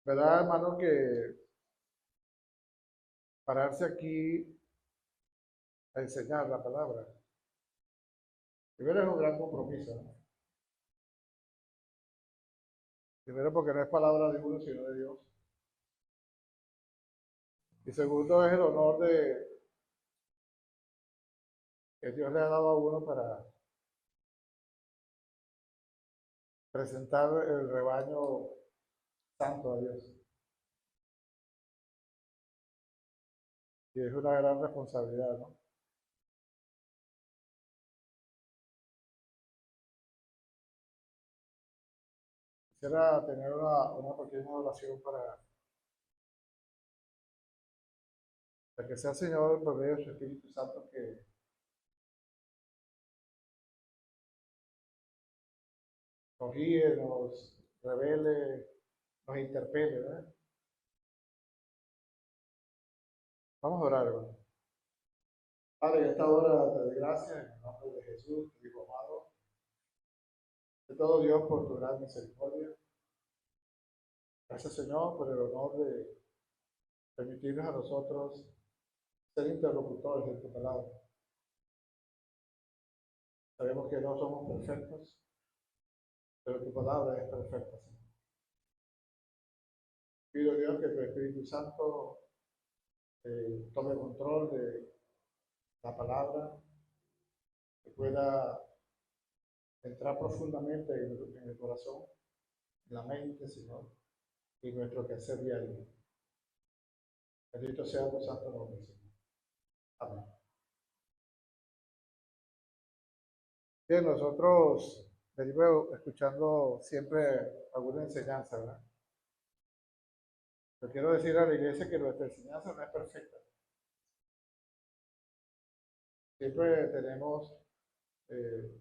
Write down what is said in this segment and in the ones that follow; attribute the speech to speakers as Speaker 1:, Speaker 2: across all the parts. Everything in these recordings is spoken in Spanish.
Speaker 1: ¿Verdad, hermano, que pararse aquí a enseñar la palabra? Primero es un gran compromiso, ¿no? Primero porque no es palabra de uno, sino de Dios. Y segundo es el honor que Dios le ha dado a uno para presentar el rebaño santo a Dios. Y es una gran responsabilidad, ¿no? Quisiera tener una pequeña oración para que sea el Señor, por medio de su Espíritu Santo, que nos guíe, nos revele, nos interpele, ¿verdad? Vamos a orar, hermano. Padre, en esta hora te doy gracias en el nombre de Jesús, tu Hijo amado, de todo Dios por tu gran misericordia. Gracias, Señor, por el honor de permitirnos a nosotros ser interlocutores de tu palabra. Sabemos que no somos perfectos, pero tu palabra es perfecta, Señor. Pido, Dios, que tu Espíritu Santo tome control de la palabra, que pueda entrar profundamente en el corazón, en la mente, Señor, y nuestro quehacer diario. Bendito sea tu santo nombre, Señor. Amén. Bien, nosotros venimos escuchando siempre alguna enseñanza, ¿verdad? Yo quiero decir a la iglesia que nuestra enseñanza no es perfecta. Siempre eh,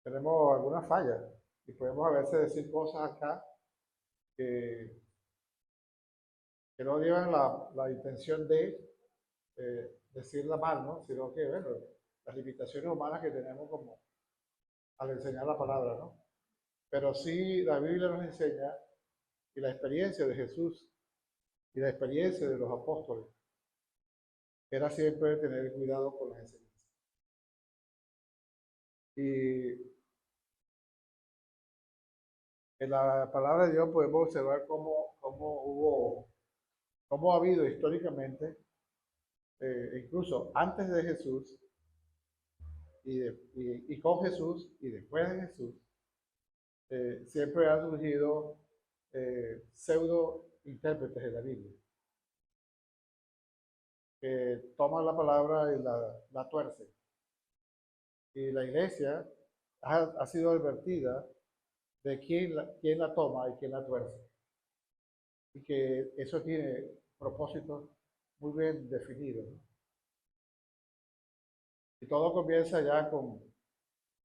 Speaker 1: tenemos algunas fallas y podemos a veces decir cosas acá que, que no llevan la intención de decirla mal, ¿no? Sino que, bueno, las limitaciones humanas que tenemos como al enseñar la palabra, ¿no? Pero sí la Biblia nos enseña y la experiencia de Jesús y la experiencia de los apóstoles era siempre tener cuidado con las enseñanzas. Y en la palabra de Dios podemos observar cómo ha habido históricamente, incluso antes de Jesús y con Jesús y después de Jesús, siempre han surgido pseudo intérpretes de la Biblia, que toman la palabra y la tuercen. Y la iglesia ha sido advertida de quién la toma y quién la tuerce. Y que eso tiene propósitos muy bien definidos, ¿no? Y todo comienza ya no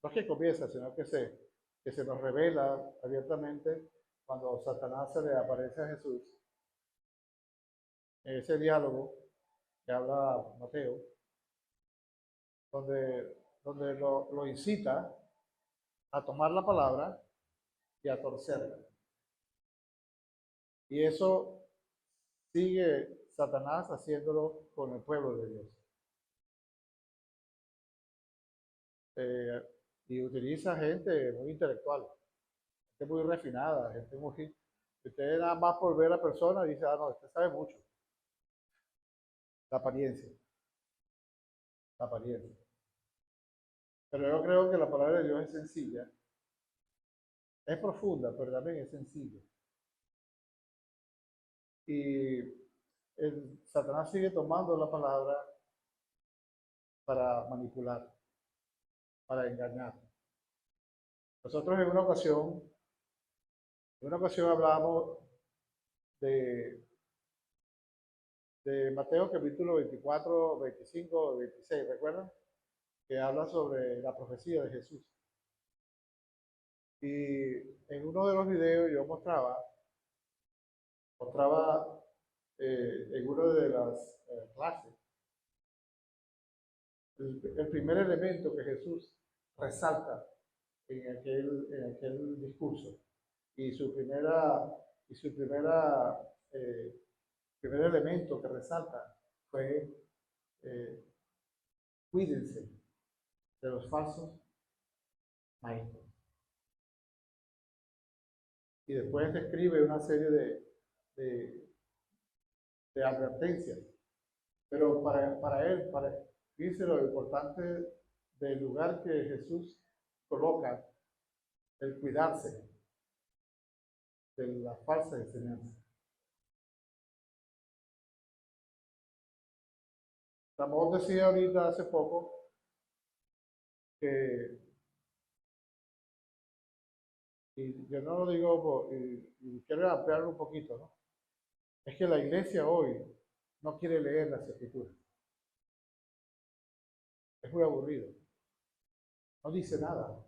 Speaker 1: es que comienza, sino que se nos revela abiertamente cuando Satanás se le aparece a Jesús en ese diálogo que habla Mateo, donde lo incita a tomar la palabra y a torcerla. Y eso sigue Satanás haciéndolo con el pueblo de Dios. Eh, y utiliza gente muy intelectual, gente muy refinada, gente muy... Usted nada más por ver a la persona dice, ah, no, usted sabe mucho. La apariencia, la apariencia. Pero yo creo que la palabra de Dios es sencilla, es profunda, pero también es sencilla. Y Satanás sigue tomando la palabra para manipular, para engañar. Nosotros en una ocasión hablamos de, de Mateo capítulo 24, 25, 26, ¿recuerdan? Que habla sobre la profecía de Jesús. Y en uno de los videos yo mostraba en una de las clases el primer elemento que Jesús resalta en aquel discurso. y su primera, primer elemento que resalta fue cuídense de los falsos maestros. Y después describe una serie de, de advertencias. Pero fíjense lo importante del lugar que Jesús coloca, el cuidarse de la falsa enseñanza. Ramón decía ahorita hace poco que, y yo no lo digo, y quiero ampliarlo un poquito, ¿no? Es que la iglesia hoy no quiere leer las escrituras. Es muy aburrido. No dice nada.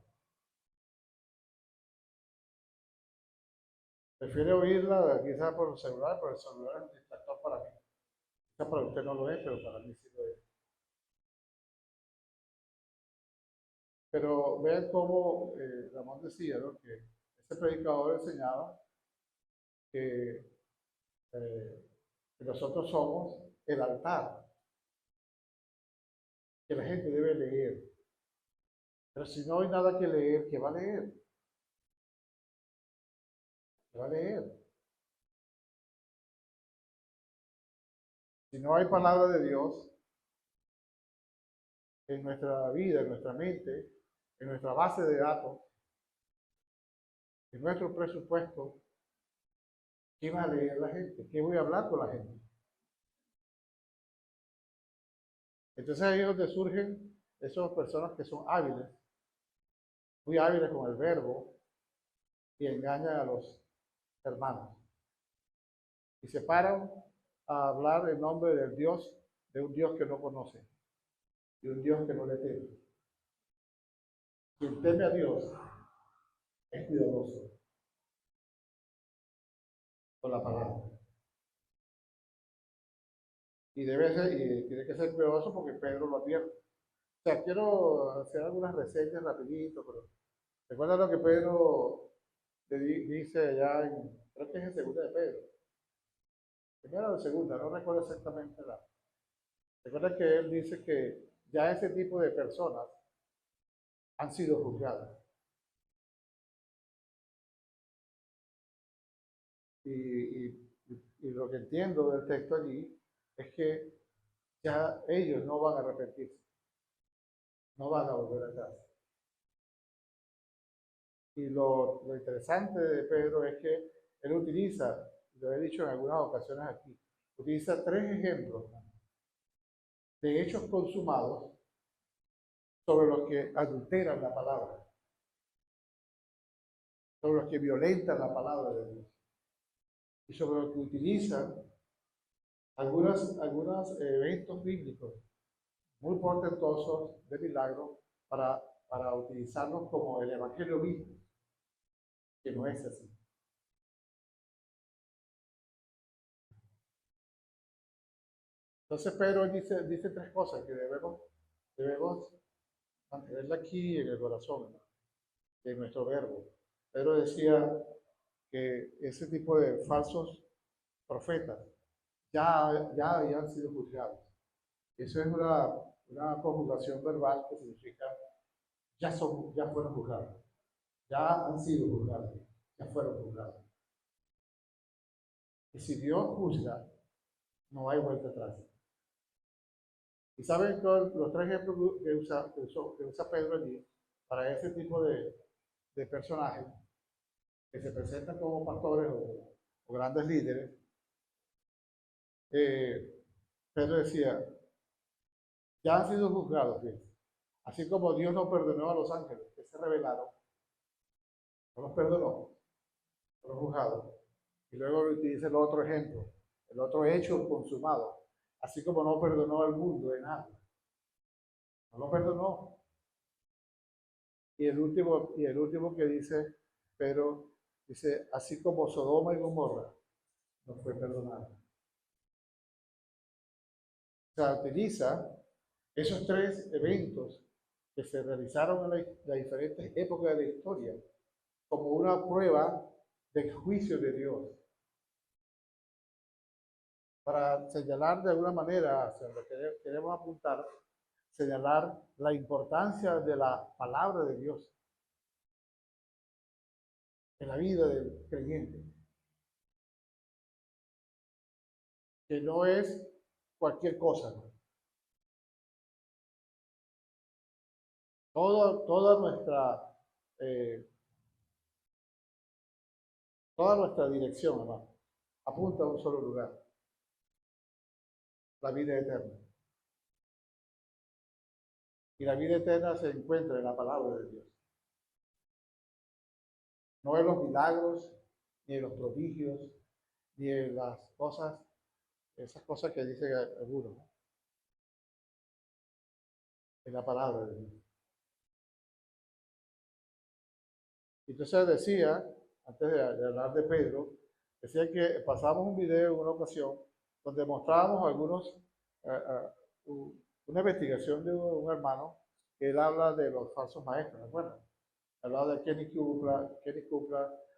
Speaker 1: Prefiere oírla quizás por el celular, pero el celular es un distractor para mí. Quizás para usted no lo es, pero para mí sí lo es. Pero vean cómo Ramón decía, ¿no? Que ese predicador enseñaba que, que nosotros somos el altar, que la gente debe leer. Pero si no hay nada que leer, ¿qué va a leer? ¿Qué va a leer? Si no hay palabra de Dios en nuestra vida, en nuestra mente, en nuestra base de datos, en nuestro presupuesto, ¿qué va a leer la gente? ¿Qué voy a hablar con la gente? Entonces ahí es donde surgen esas personas que son hábiles, muy hábiles con el verbo, y engañan a los hermanos. Y se paran a hablar en nombre del Dios, de un Dios que no conoce, de un Dios que no le teme. Quien teme a Dios es cuidadoso con la palabra. Y tiene que ser cuidadoso porque Pedro lo advierte. O sea, quiero hacer algunas reseñas rapidito, pero recuerda lo que Pedro le dice allá creo que es en segunda de Pedro. Primera o segunda, no recuerdo exactamente la. Recuerda que él dice que ya ese tipo de personas han sido juzgadas. Y lo que entiendo del texto allí es que ya ellos no van a arrepentirse, no van a volver atrás. Y lo interesante de Pedro es que él utiliza, lo he dicho en algunas ocasiones aquí, utiliza tres ejemplos de hechos consumados sobre los que adulteran la palabra, sobre los que violentan la palabra de Dios y sobre los que utilizan algunos eventos bíblicos muy portentosos de milagro para utilizarlos como el evangelio mismo, que no es así. Entonces Pedro dice tres cosas que debemos mantenerla aquí en el corazón, ¿no? En nuestro verbo. Pedro decía que ese tipo de falsos profetas ya habían sido juzgados. Eso es una conjugación verbal que significa ya fueron juzgados, ya han sido juzgados, ya fueron juzgados. Y si Dios juzga, no hay vuelta atrás. Y saben todos los tres ejemplos que usa Pedro allí para ese tipo de personajes que se presentan como pastores o grandes líderes. Pedro decía, ya han sido juzgados, ¿sí? Así como Dios no perdonó a los ángeles que se rebelaron, no los perdonó, fueron juzgados. Y luego utiliza el otro ejemplo, el otro hecho consumado, así como no perdonó al mundo de nada. No lo perdonó. Y el último que dice, pero dice, así como Sodoma y Gomorra no fue perdonado. O sea, utiliza esos tres eventos que se realizaron en las diferentes épocas de la historia como una prueba del juicio de Dios, para señalar de alguna manera hacia donde queremos apuntar, señalar la importancia de la palabra de Dios en la vida del creyente, que no es cualquier cosa, ¿no? Toda eh, toda nuestra dirección, hermano, apunta a un solo lugar, la vida eterna. Y la vida eterna se encuentra en la palabra de Dios. No en los milagros, ni en los prodigios, ni en las cosas, esas cosas que dicen algunos, ¿no? En la palabra de Dios. Entonces decía, antes de hablar de Pedro, decía que pasamos un video en una ocasión donde mostrábamos una investigación de un hermano que él habla de los falsos maestros, ¿de acuerdo? Hablaba de Kenny Kupla,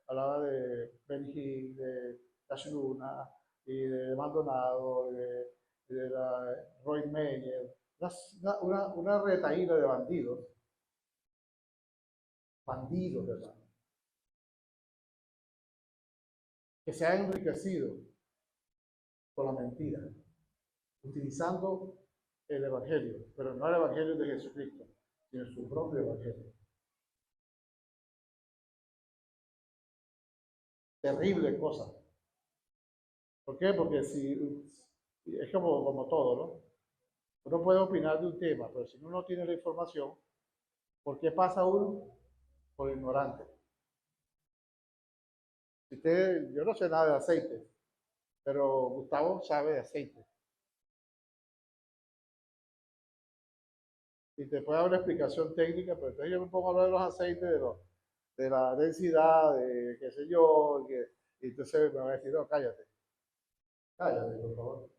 Speaker 1: hablaba de Benny Hinn, de Cash Luna, y de Maldonado, de Roy Meyer, una retaíla de bandidos, ¿verdad? Que se han enriquecido con la mentira, utilizando el Evangelio, pero no el Evangelio de Jesucristo, sino su propio Evangelio. Terrible cosa. ¿Por qué? Porque si es como todo, ¿no? Uno puede opinar de un tema, pero si uno no tiene la información, ¿por qué pasa uno? Por ignorante. Yo no sé nada de aceite, pero Gustavo sabe de aceite. Y te puede dar una explicación técnica, pero entonces yo me pongo a hablar de los aceites, de la densidad, de qué sé yo, y entonces me va a decir, no, cállate, cállate, por favor.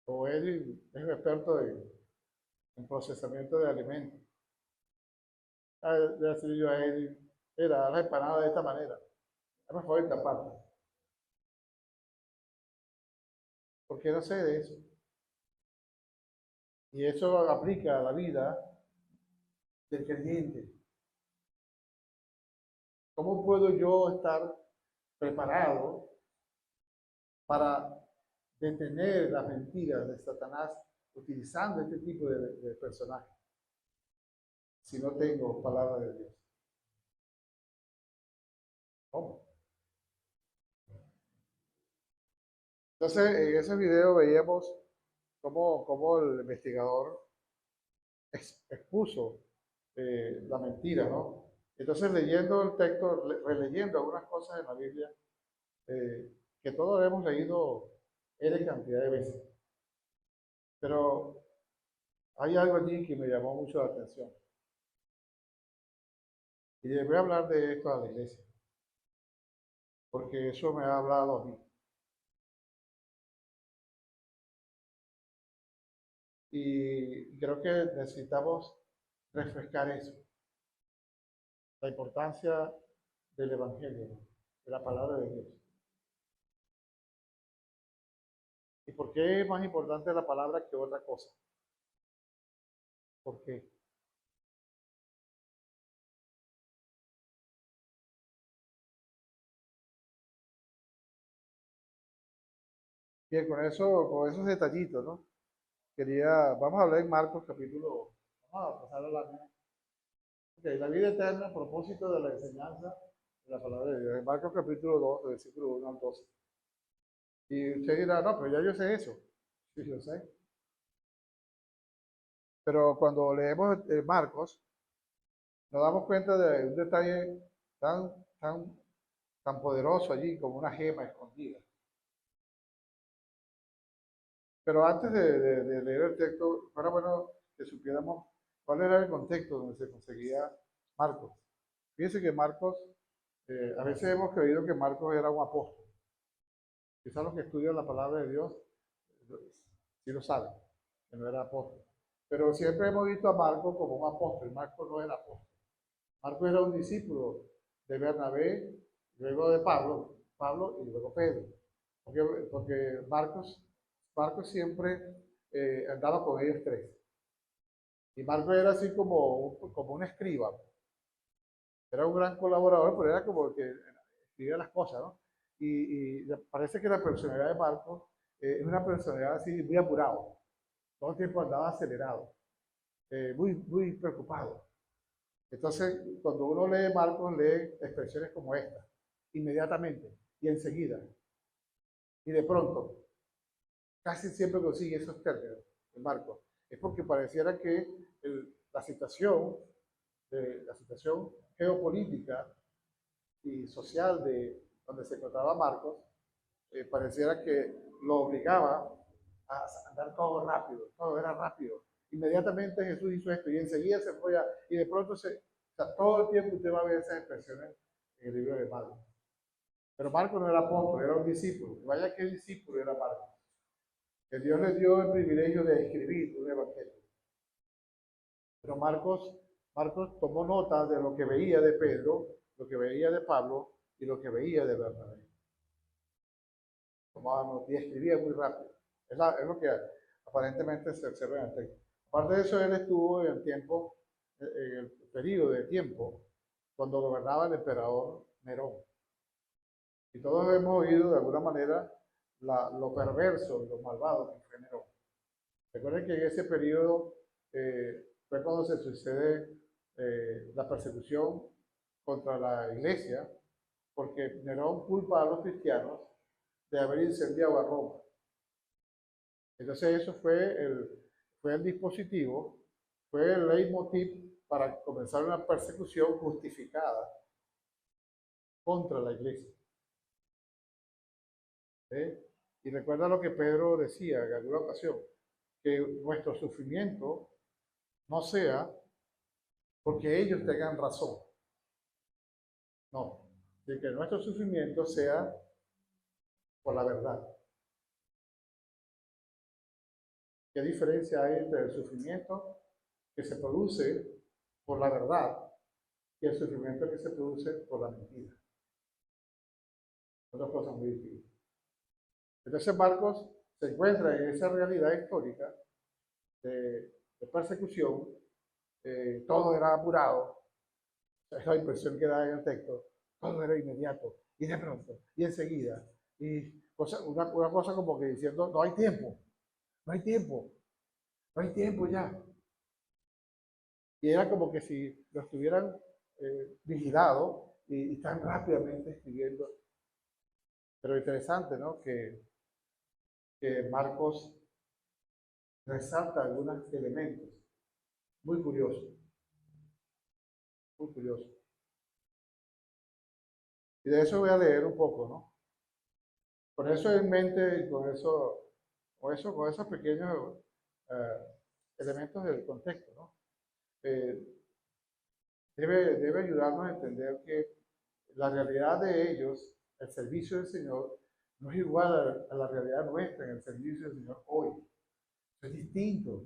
Speaker 1: O él es un experto en procesamiento de alimentos. Le decir yo a él, mira, la empanada de esta manera. Es mejor esta parte. Porque no sé de eso. Y eso aplica a la vida del creyente. ¿Cómo puedo yo estar preparado para detener las mentiras de Satanás utilizando este tipo de personajes si no tengo palabra de Dios? ¿Cómo? Entonces, en ese video veíamos cómo el investigador expuso la mentira, ¿no? Entonces, leyendo el texto, releyendo algunas cosas en la Biblia, que todos hemos leído N cantidad de veces, pero hay algo allí que me llamó mucho la atención. Y les voy a hablar de esto a la iglesia, porque eso me ha hablado a mí. Y creo que necesitamos refrescar eso, la importancia del Evangelio, ¿no? De la palabra de Dios. ¿Y por qué es más importante la palabra que otra cosa? ¿Por qué? Bien, con esos detallitos, ¿no? Vamos a hablar en Marcos capítulo, vamos a pasar a la la vida eterna a propósito de la enseñanza de la palabra de Dios. En Marcos capítulo 2, versículo 1 al 12. Y usted dirá, no, pero ya yo sé eso. Sí, yo sé. Pero cuando leemos Marcos, nos damos cuenta de un detalle tan, tan, tan poderoso allí como una gema escondida. Pero antes de leer el texto, fuera bueno que supiéramos cuál era el contexto donde se conseguía Marcos. Fíjense que Marcos, a veces hemos creído que Marcos era un apóstol. Quizás los que estudian la palabra de Dios sí lo saben, que no era apóstol. Pero siempre hemos visto a Marcos como un apóstol. Marcos no era apóstol. Marcos era un discípulo de Bernabé, luego de Pablo y luego Pedro. Porque Marcos siempre andaba con ellos tres. Y Marcos era así como un escriba. Era un gran colaborador, pero era como el que escribía las cosas, ¿no? Y parece que la personalidad de Marcos es una personalidad así muy apurado. Todo el tiempo andaba acelerado, muy preocupado. Entonces, cuando uno lee Marcos, lee expresiones como esta, inmediatamente y enseguida. Y de pronto, casi siempre consigue esos términos en Marcos. Es porque pareciera que la la situación geopolítica y social de donde se encontraba Marcos, pareciera que lo obligaba a andar todo rápido, todo era rápido. Inmediatamente Jesús hizo esto y enseguida se fue y de pronto o sea, todo el tiempo usted va a ver esas expresiones en el libro de Marcos. Pero Marcos no era apóstol, era un discípulo. Vaya que discípulo era Marcos. Que Dios le dio el privilegio de escribir un evangelio. Pero Marcos tomó nota de lo que veía de Pedro, lo que veía de Pablo y lo que veía de Bernabé. Tomaba nota y escribía muy rápido. Es lo que aparentemente se observa en el texto. Aparte de eso, él estuvo en en el periodo de tiempo, cuando gobernaba el emperador Nerón. Y todos hemos oído de alguna manera lo perverso y lo malvado que fue Nerón. Recuerden que en ese periodo fue cuando se sucede la persecución contra la iglesia, porque Nerón culpa a los cristianos de haber incendiado a Roma. Entonces eso fue el dispositivo, fue el leitmotiv para comenzar una persecución justificada contra la iglesia. ¿Eh? Y recuerda lo que Pedro decía en alguna ocasión, que nuestro sufrimiento no sea porque ellos tengan razón. No, de que nuestro sufrimiento sea por la verdad. ¿Qué diferencia hay entre el sufrimiento que se produce por la verdad y el sufrimiento que se produce por la mentira? Son dos cosas muy distintas. Entonces Marcos se encuentra en esa realidad histórica de persecución, todo era apurado, esa es la impresión que da en el texto, todo era inmediato, y de pronto, y enseguida, y una cosa como que diciendo, no hay tiempo, no hay tiempo, no hay tiempo ya. Y era como que si lo estuvieran vigilado y están rápidamente escribiendo. Pero interesante, ¿no? Que Marcos resalta algunos elementos muy curiosos, muy curiosos. Y de eso voy a leer un poco, ¿no? Con eso en mente y con esos pequeños eh, elementos del contexto, ¿no? Eh, debe ayudarnos a entender que la realidad de ellos, el servicio del Señor, no es igual a la realidad nuestra en el servicio del Señor hoy. Es distinto.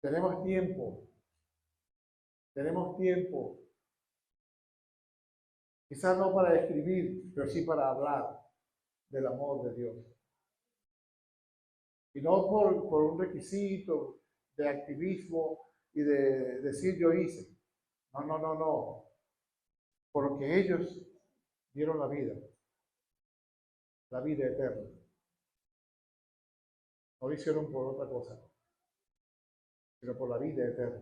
Speaker 1: Tenemos tiempo. Tenemos tiempo. Quizás no para escribir, pero sí para hablar del amor de Dios. Y no por un requisito de activismo y de decir yo hice. No, no, no, no. Porque ellos dieron la vida eterna. No lo hicieron por otra cosa, sino por la vida eterna.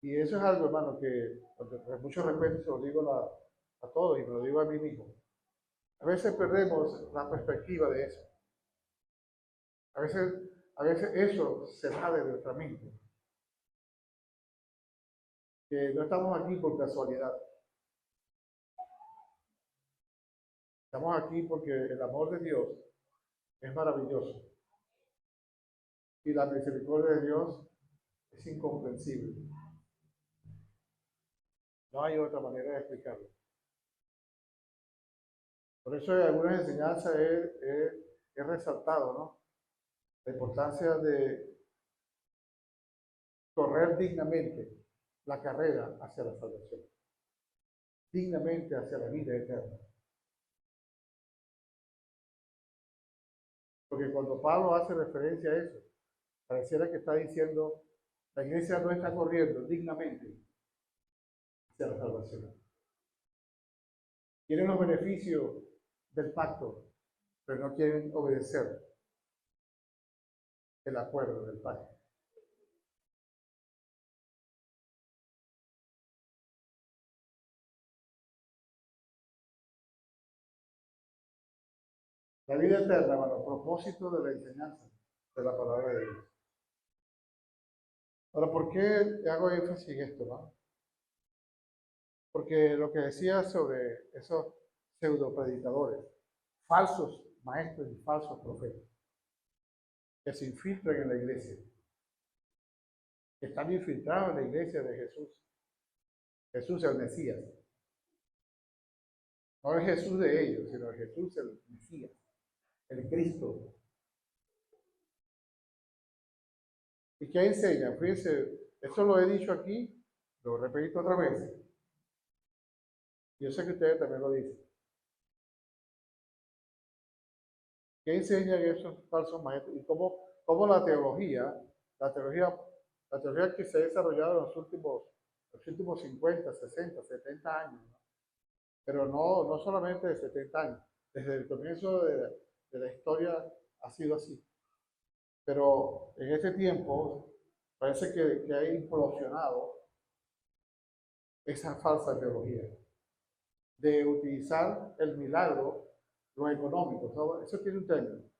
Speaker 1: Y eso es algo, hermano, que con mucho respeto se lo digo a todos y me lo digo a mí mismo. A veces perdemos la perspectiva de eso. A veces, a veces eso se va de nuestra mente. Que no estamos aquí por casualidad. Estamos aquí porque el amor de Dios es maravilloso. Y la misericordia de Dios es incomprensible. No hay otra manera de explicarlo. Por eso en algunas enseñanzas he resaltado, ¿no? La importancia de correr dignamente la carrera hacia la salvación, dignamente hacia la vida eterna. Porque cuando Pablo hace referencia a eso, pareciera que está diciendo, la iglesia no está corriendo dignamente hacia la salvación. Quieren los beneficios del pacto, pero no quieren obedecer el acuerdo del pacto. La vida eterna, bueno, a propósito de la enseñanza de la palabra de Dios. Ahora, ¿por qué hago énfasis en esto, no? Porque lo que decía sobre esos pseudo predicadores, falsos maestros y falsos profetas, que se infiltran en la iglesia, que están infiltrados en la iglesia de Jesús. Jesús el Mesías. No es Jesús de ellos, sino Jesús el Mesías, el Cristo. ¿Y qué enseña? Fíjense, esto lo he dicho aquí, lo repito otra vez. Yo sé que ustedes también lo dicen. ¿Qué enseñan esos falsos maestros? Y cómo la teología que se ha desarrollado en los últimos 50, 60, 70 años, ¿no? Pero no solamente de 70 años, desde el comienzo de la historia ha sido así. Pero en este tiempo parece que ha implosionado esa falsa teología de utilizar el milagro, lo económico, ¿sabes? Eso tiene un término,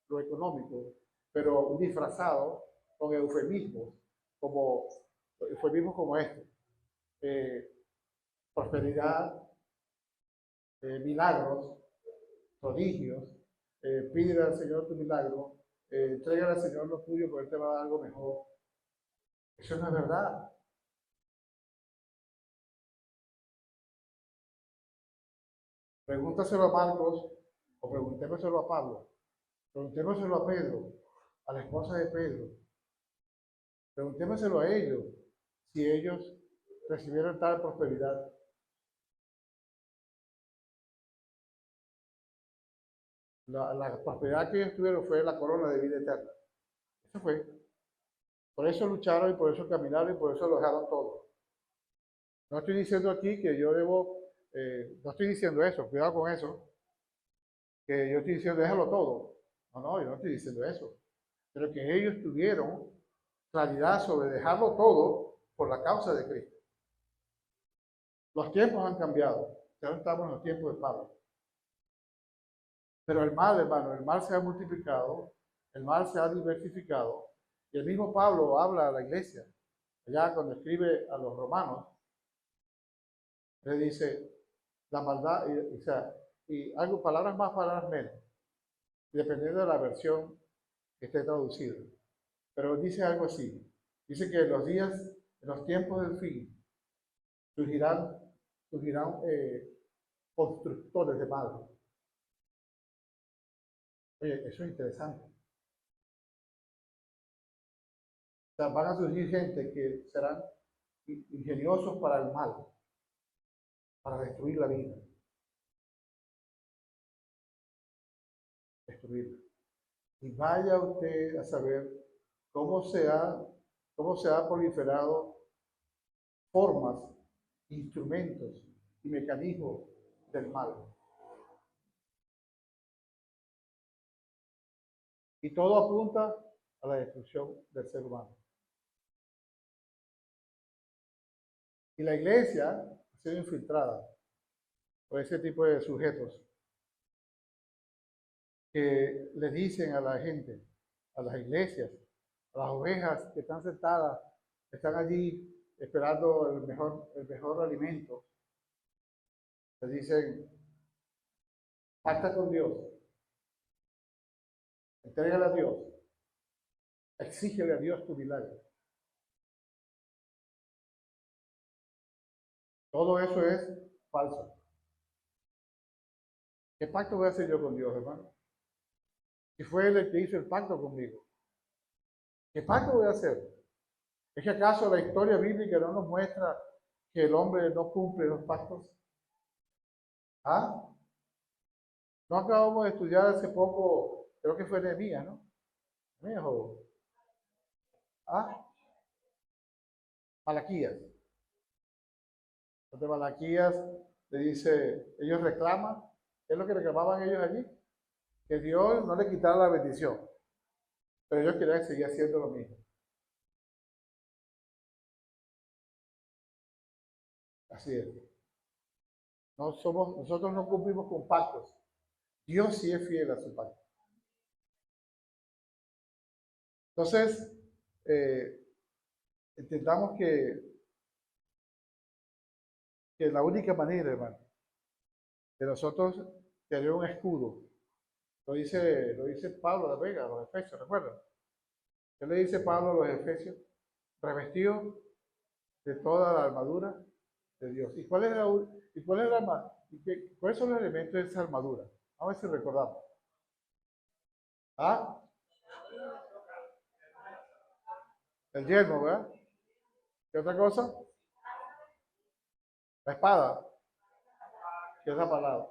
Speaker 1: lo económico, pero disfrazado con eufemismos como este. Prosperidad, milagros, prodigios, pídele al Señor tu milagro, entrégale al Señor lo tuyo porque Él te va a dar algo mejor. Eso no es verdad. Pregúntaselo a Marcos o preguntémoselo a Pablo, preguntémoselo a Pedro, a la esposa de Pedro, preguntémoselo a ellos si ellos recibieron tal prosperidad. La prosperidad que ellos tuvieron fue la corona de vida eterna. Eso fue. Por eso lucharon y por eso caminaron y por eso lo dejaron todo. No estoy diciendo aquí que yo no estoy diciendo eso, cuidado con eso, que yo estoy diciendo déjalo todo. No, yo no estoy diciendo eso. Pero que ellos tuvieron claridad sobre dejarlo todo por la causa de Cristo. Los tiempos han cambiado. Ya no estamos en los tiempos de Pablo. Pero el mal, hermano, el mal se ha multiplicado, el mal se ha diversificado. Y el mismo Pablo habla a la iglesia. Allá cuando escribe a los romanos, le dice la maldad, y algo, palabras más, palabras menos, dependiendo de la versión que esté traducida. Pero dice algo así. Dice que en los tiempos del fin, surgirán constructores de mal. Oye, eso es interesante. O sea, van a surgir gente que serán ingeniosos para el mal, para destruir la vida. Destruirla. Y vaya usted a saber cómo se ha proliferado formas, instrumentos y mecanismos del mal. Y todo apunta a la destrucción del ser humano. Y la iglesia ha sido infiltrada por ese tipo de sujetos que le dicen a la gente, a las iglesias, a las ovejas que están sentadas, están allí esperando el mejor alimento. Les dicen, pacta con Dios, entrégale a Dios, exígele a Dios tu milagro. Todo eso es falso. ¿Qué pacto voy a hacer yo con Dios, hermano? Si fue Él el que hizo el pacto conmigo. ¿Qué pacto voy a hacer? ¿Es que acaso la historia bíblica no nos muestra que el hombre no cumple los pactos? ¿Ah? No acabamos de estudiar hace poco, creo que fue Nehemías, ¿no? Nehemías o ¿ah? Malaquías. Entonces Malaquías le dice, ellos reclaman, ¿qué es lo que reclamaban ellos allí? Que Dios no le quitara la bendición, pero ellos querían seguir haciendo lo mismo. Así es. Nosotros no cumplimos con pactos. Dios sí es fiel a su pacto. Entonces, eh, entendamos que la única manera, hermano, de nosotros tener un escudo, lo dice Pablo de la Vega, a los Efesios, ¿recuerdan? ¿Qué le dice Pablo a los Efesios? Revestidos de toda la armadura de Dios. ¿Y cuál es la armadura? ¿Cuáles son los elementos de esa armadura? A ver si recordamos. ¿Ah? El yelmo, ¿verdad? ¿Qué otra cosa? La espada, que es la palabra.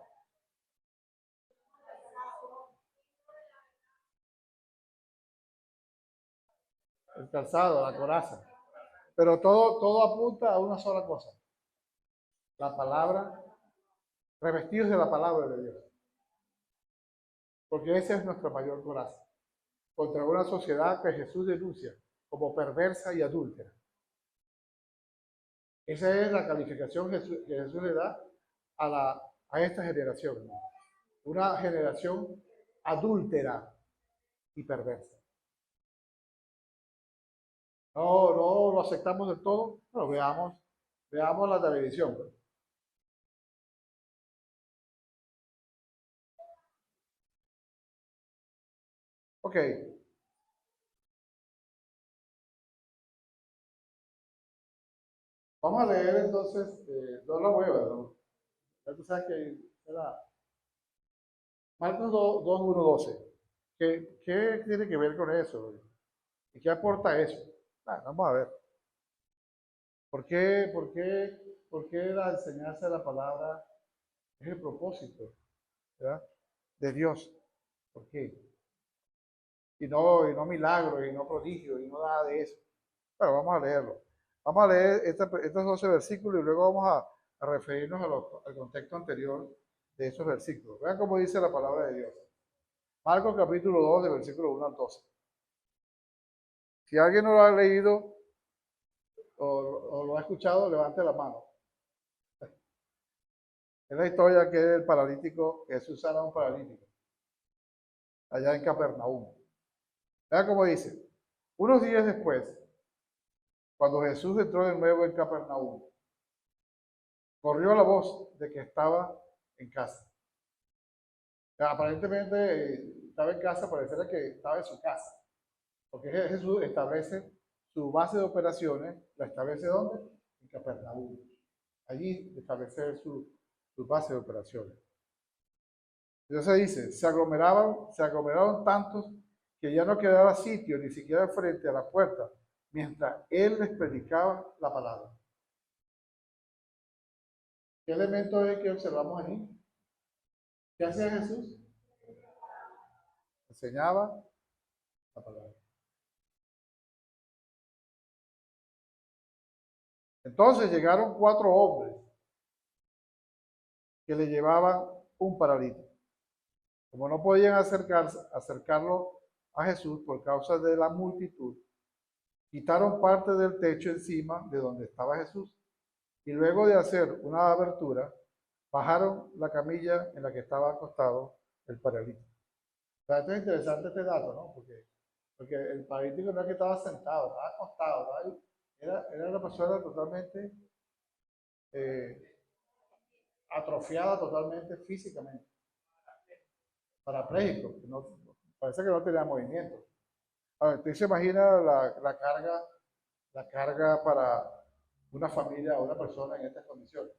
Speaker 1: El calzado, la coraza. Pero todo apunta a una sola cosa. La palabra, revestidos de la palabra de Dios. Porque esa es nuestra mayor coraza. Contra una sociedad que Jesús denuncia como perversa y adúltera. Esa es la calificación que Jesús le da a esta generación. Una generación adúltera y perversa. No lo aceptamos del todo, pero veamos la televisión. Pues. Ok, vamos a leer entonces, no la hueva, ¿no? Ya tú sabes que era Marcos 2, 1, 12. ¿Qué tiene que ver con eso? ¿Y qué aporta eso? Vamos a ver. ¿Por qué la enseñanza de la palabra es el propósito, ¿verdad? De Dios? ¿Por qué? Y no milagros, y no prodigios, y no nada de eso. Bueno, vamos a leerlo. Vamos a leer estos 12 versículos y luego vamos a referirnos al contexto anterior de esos versículos. Vean cómo dice la palabra de Dios. Marcos capítulo 2, de versículo 1 al 12. Si alguien no lo ha leído o lo ha escuchado, levante la mano. Es la historia que el paralítico, Jesús sana a un paralítico, allá en Capernaum. Vean cómo dice. Unos días después, cuando Jesús entró de nuevo en Capernaum, corrió la voz de que estaba en casa. Aparentemente estaba en casa, pareciera que estaba en su casa, porque Jesús establece su base de operaciones, ¿la establece dónde? En Capernaum. Allí establece su base de operaciones. Entonces dice, se aglomeraron tantos que ya no quedaba sitio ni siquiera frente a la puerta, mientras él les predicaba la palabra. ¿Qué elemento es que observamos allí? ¿Qué hacía Jesús? Enseñaba la palabra. Entonces llegaron 4 hombres que le llevaban un paralítico. Como no podían acercarlo a Jesús por causa de la multitud, quitaron parte del techo encima de donde estaba Jesús y luego de hacer una abertura, bajaron la camilla en la que estaba acostado el paralítico. O sea, esto es interesante este dato, ¿no? Porque el paralítico no es que estaba sentado, estaba acostado, era una persona totalmente eh, atrofiada totalmente físicamente, parapléjico, parece que no tenía movimiento. A ver, ¿usted se imagina la carga para una familia o una persona en estas condiciones?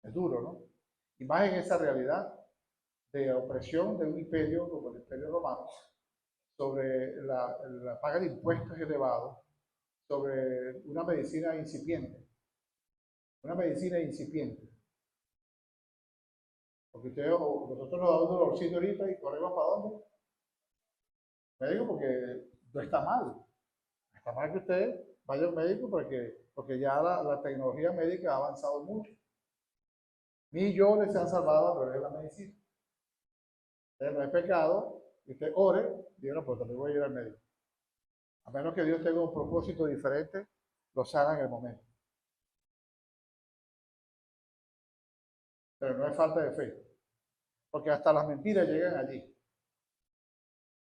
Speaker 1: Es duro, ¿no? Y más en esa realidad de opresión de un imperio como el Imperio Romano, sobre la paga de impuestos elevados, sobre una medicina incipiente. Una medicina incipiente. Porque nosotros nos damos un dolorcito ahorita y corremos para dónde. Médico, porque no está mal. Está mal que usted vaya al médico porque ya la tecnología médica ha avanzado mucho. Millones se han salvado a través de la medicina. Entonces no es pecado que usted ore y diga, no, pues también voy a ir al médico. A menos que Dios tenga un propósito diferente, lo sana en el momento. Pero no es falta de fe. Porque hasta las mentiras llegan allí.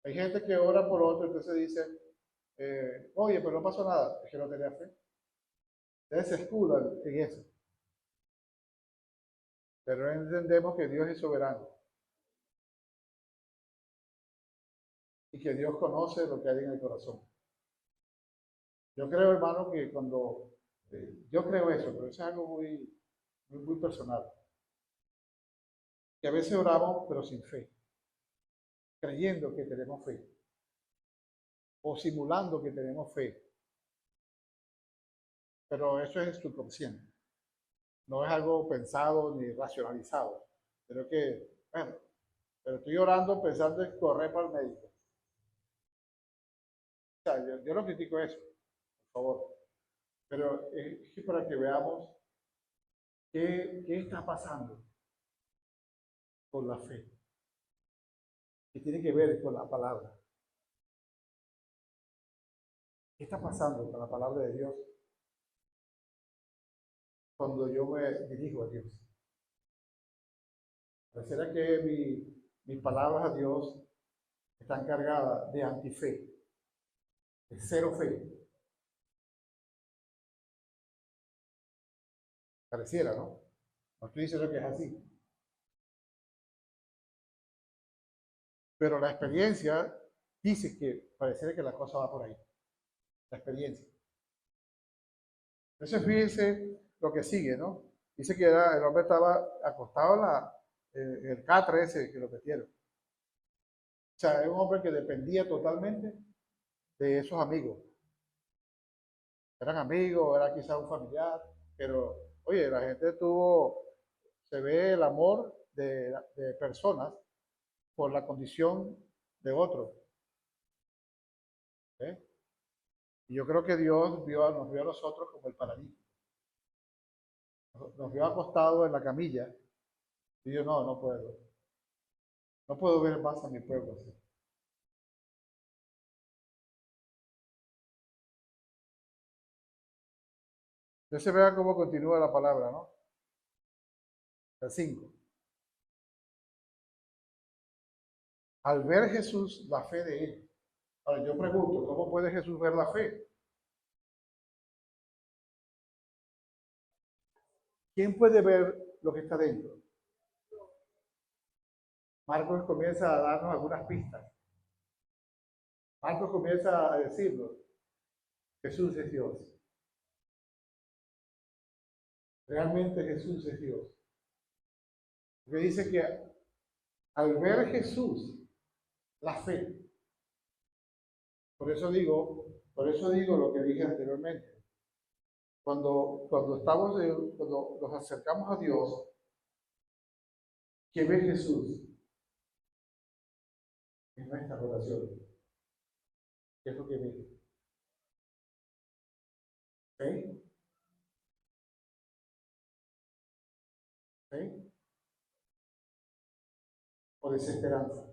Speaker 1: Hay gente que ora por otro, entonces dice, oye, pero no pasó nada, es que no tenía fe. Ustedes se escudan en eso. Pero entendemos que Dios es soberano. Y que Dios conoce lo que hay en el corazón. Yo creo, hermano, que yo creo eso, pero eso es algo muy personal. Que a veces oramos, pero sin fe. Creyendo que tenemos fe. O simulando que tenemos fe. Pero eso es subconsciente. No es algo pensado ni racionalizado. Pero pero estoy orando pensando en correr para el médico. O sea, yo no critico eso, por favor. Pero es que para que veamos qué está pasando con la fe. Que tiene que ver con la palabra. ¿Qué está pasando con la palabra de Dios cuando yo me dirijo a Dios? ¿Será que mis palabras a Dios están cargadas de antife, de cero fe? Pareciera, ¿no? No estoy diciendo que es así. Pero la experiencia dice que pareciera que la cosa va por ahí. La experiencia. Entonces fíjense lo que sigue, ¿no? Dice que el hombre estaba acostado en el catre ese que lo metieron. O sea, es un hombre que dependía totalmente de esos amigos. Eran amigos, era quizá un familiar, pero oye, la gente se ve el amor de personas por la condición de otro. ¿Eh? Y yo creo que Dios nos vio a nosotros como el paralítico. Nos vio acostados en la camilla y yo no puedo. No puedo ver más a mi pueblo así. Entonces vea cómo continúa la palabra, ¿no? El 5. Al ver Jesús la fe de él. Ahora yo pregunto, ¿cómo puede Jesús ver la fe? ¿Quién puede ver lo que está dentro? Marcos comienza a darnos algunas pistas. Marcos comienza a decirlo. Jesús es Dios. Realmente Jesús es Dios. Porque dice que al ver Jesús, la fe. Por eso digo lo que dije anteriormente. Cuando nos acercamos a Dios, ¿qué ve Jesús? En nuestra oración. ¿Qué es lo que ve? ¿Fe? ¿Fe? ¿O desesperanza?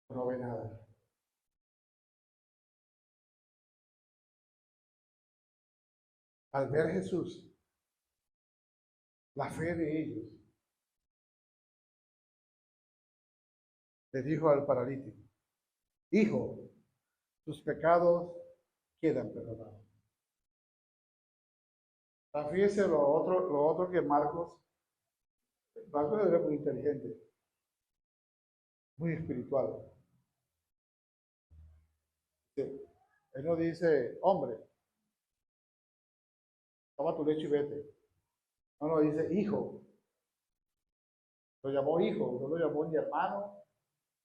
Speaker 1: No ve nada. Al ver Jesús, la fe de ellos, le dijo al paralítico, hijo, tus pecados quedan perdonados. Fíjese lo otro que Marcos era muy inteligente, muy espiritual. Él no dice, hombre, toma tu leche y vete. No, dice, hijo, Lo llamó hijo, no lo llamó ni hermano,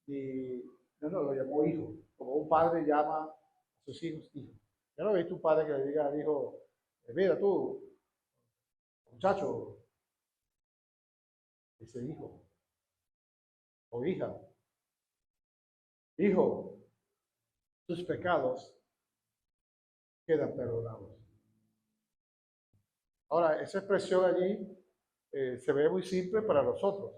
Speaker 1: ni... No, lo llamó hijo. Como un padre llama a sus hijos hijos. Yo no he visto un padre que le diga al hijo, mira tú, muchacho, ese hijo o hija, hijo, tus pecados quedan perdonados. Ahora, esa expresión allí se ve muy simple para nosotros,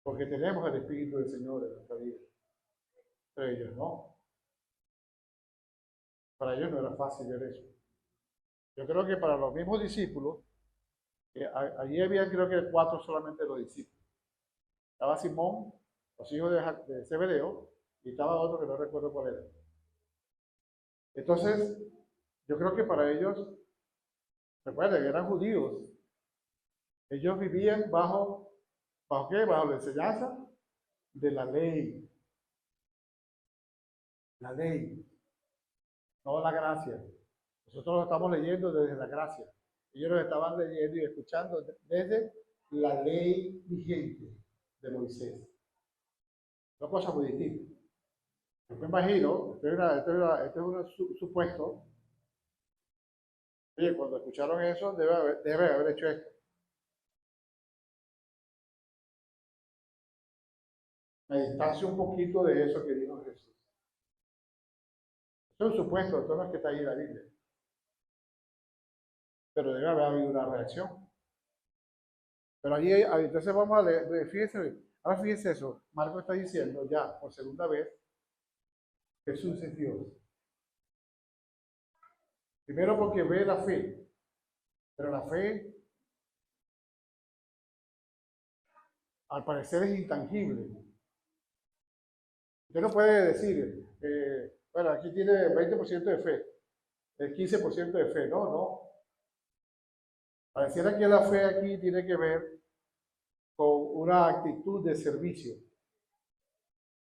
Speaker 1: porque tenemos el Espíritu del Señor en nuestra vida. Pero ellos no. Para ellos no era fácil ver eso. Yo creo que para los mismos discípulos, allí había creo que 4 solamente los discípulos. Estaba Simón, los hijos de Zebedeo, y estaba otro que no recuerdo cuál era. Entonces, yo creo que para ellos, recuerden, eran judíos. Ellos vivían ¿bajo qué? Bajo la enseñanza de la ley. La ley, no la gracia. Nosotros lo estamos leyendo desde la gracia. Ellos lo estaban leyendo y escuchando desde la ley vigente de Moisés. Dos cosas muy distintas. Yo me imagino, este es un supuesto. Oye, cuando escucharon eso, debe haber hecho esto. Me distancio un poquito de eso que dijo Jesús. Es un supuesto, esto no es que está ahí en la Biblia. Pero debe haber habido una reacción. Pero allí, entonces vamos a leer, fíjense, ahora fíjense eso, Marcos está diciendo ya por segunda vez, Jesús es Dios. Primero porque ve la fe, pero la fe al parecer es intangible. Usted no puede decir, bueno, aquí tiene 20% de fe, el 15% de fe, no. Pareciera que la fe aquí tiene que ver con una actitud de servicio.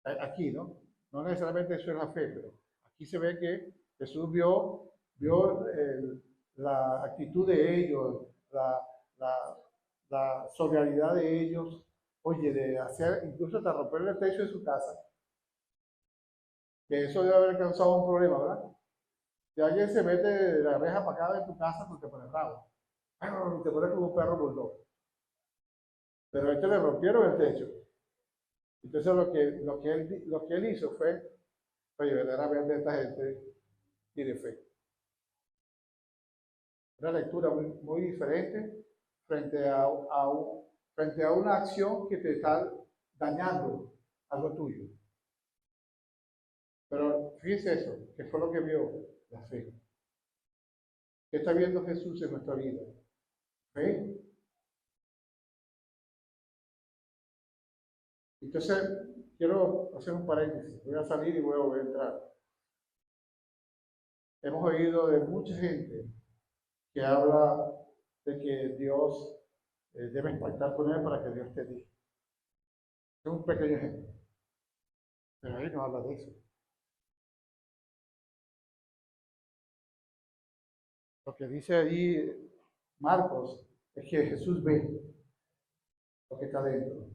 Speaker 1: Aquí, ¿no? No necesariamente eso es la fe, pero aquí se ve que Jesús vio la actitud de ellos, la solidaridad de ellos, oye, de hacer, incluso hasta romper el techo de su casa, que eso debe haber causado un problema, ¿verdad? Si alguien se mete de la reja para acá de tu casa, pues te pone bravo. Te pone como un perro bulldog. Pero a este le rompieron el techo. Entonces lo que él hizo fue, oye, verdaderamente esta gente tiene fe. Una lectura muy diferente frente frente a una acción que te está dañando algo tuyo. Pero fíjese eso, que fue lo que vio la fe. ¿Qué está viendo Jesús en nuestra vida? Fe. Entonces, quiero hacer un paréntesis. Voy a salir y voy a entrar. Hemos oído de mucha gente que habla de que Dios debe pactar con él para que Dios te diga. Es un pequeño ejemplo. Pero ahí no habla de eso. Lo que dice ahí Marcos es que Jesús ve lo que está dentro.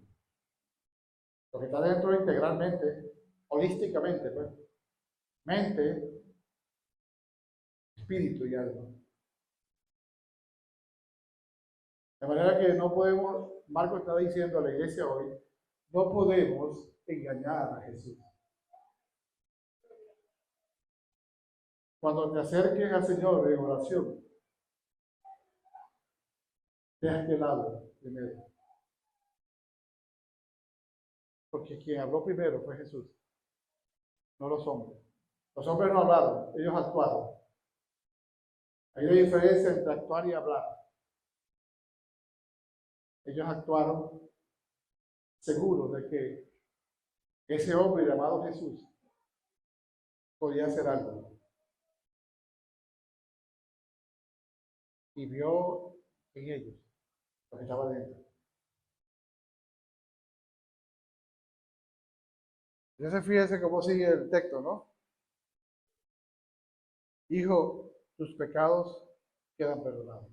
Speaker 1: Lo que está dentro integralmente, holísticamente, pues. Mente, espíritu y alma. De manera que no podemos, Marcos está diciendo a la iglesia hoy, no podemos engañar a Jesús. Cuando te acerques al Señor en oración, deja que Él hable primero. Porque quien habló primero fue Jesús, no los hombres. Los hombres no hablaron, ellos actuaron. Hay una diferencia entre actuar y hablar. Ellos actuaron seguros de que ese hombre llamado Jesús podía hacer algo. Y vio en ellos lo que estaba dentro. Entonces fíjense cómo sigue el texto, ¿no? Hijo, tus pecados quedan perdonados.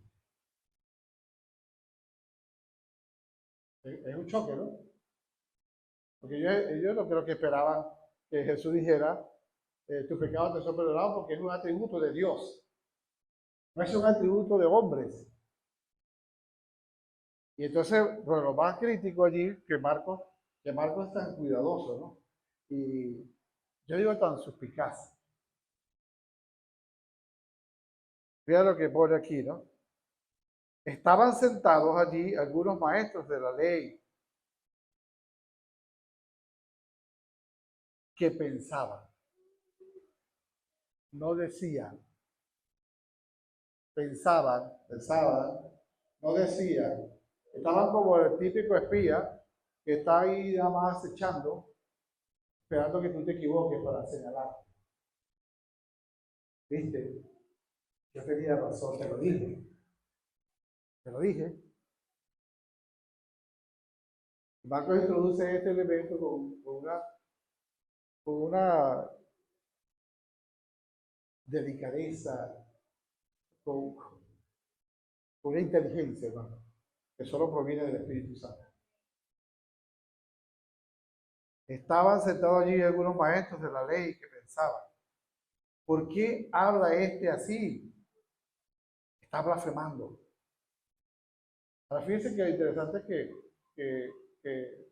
Speaker 1: Es un choque, ¿no? Porque ellos no creo que esperaban que Jesús dijera, tus pecados te son perdonados, porque es un atributo de Dios, no es un atributo de hombres. Y entonces, bueno, lo más crítico allí, que Marcos es tan cuidadoso, ¿no? Y yo digo tan suspicaz. Mira lo que pone aquí, ¿no? Estaban sentados allí algunos maestros de la ley que pensaban, no decían, pensaban, no decían. Estaban como el típico espía que está ahí nada más acechando, esperando que tú te equivoques para señalar. ¿Viste? Yo tenía razón, te lo dije. Te lo dije. Marcos introduce este elemento con una delicadeza, con una inteligencia, hermano, que solo proviene del Espíritu Santo. Estaban sentados allí algunos maestros de la ley que pensaban, ¿por qué habla este así? Está blasfemando. Ahora fíjense que lo interesante es que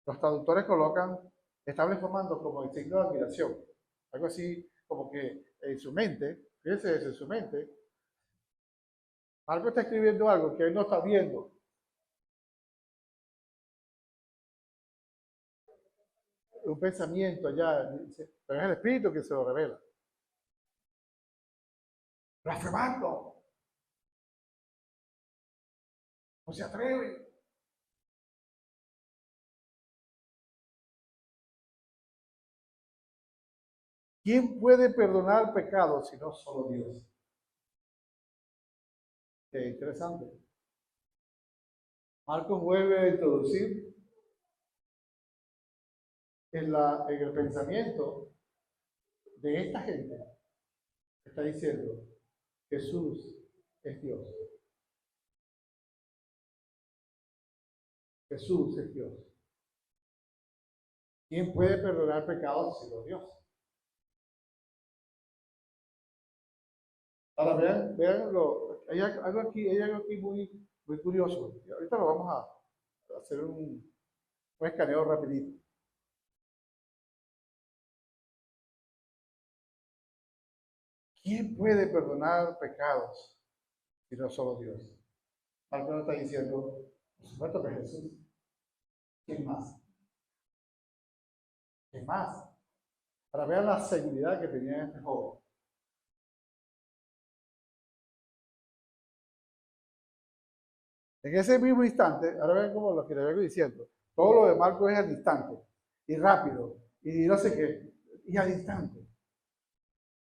Speaker 1: los traductores colocan, está blasfemando como el signo de admiración. Algo así como que en su mente, fíjense eso, en su mente, Marco está escribiendo algo que él no está viendo. Un pensamiento allá, pero es el Espíritu que se lo revela. Blasfemando. No se atreve. ¿Quién puede perdonar pecados si no solo Dios? Qué interesante. Marcos vuelve a introducir en el pensamiento de esta gente. Está diciendo, Jesús es Dios. Jesús es Dios. ¿Quién puede perdonar pecados sino Dios? Ahora vean hay algo aquí muy curioso. Y ahorita lo vamos a hacer un escaneo rapidito. ¿Quién puede perdonar pecados si no solo Dios? Marcos nos está diciendo, por supuesto que Jesús. ¿Quién más? ¿Quién más? Para ver la seguridad que tenía este joven. En ese mismo instante, ahora ven como lo que le vengo diciendo, todo lo de Marcos es al instante, y rápido, y no sé qué, y al instante.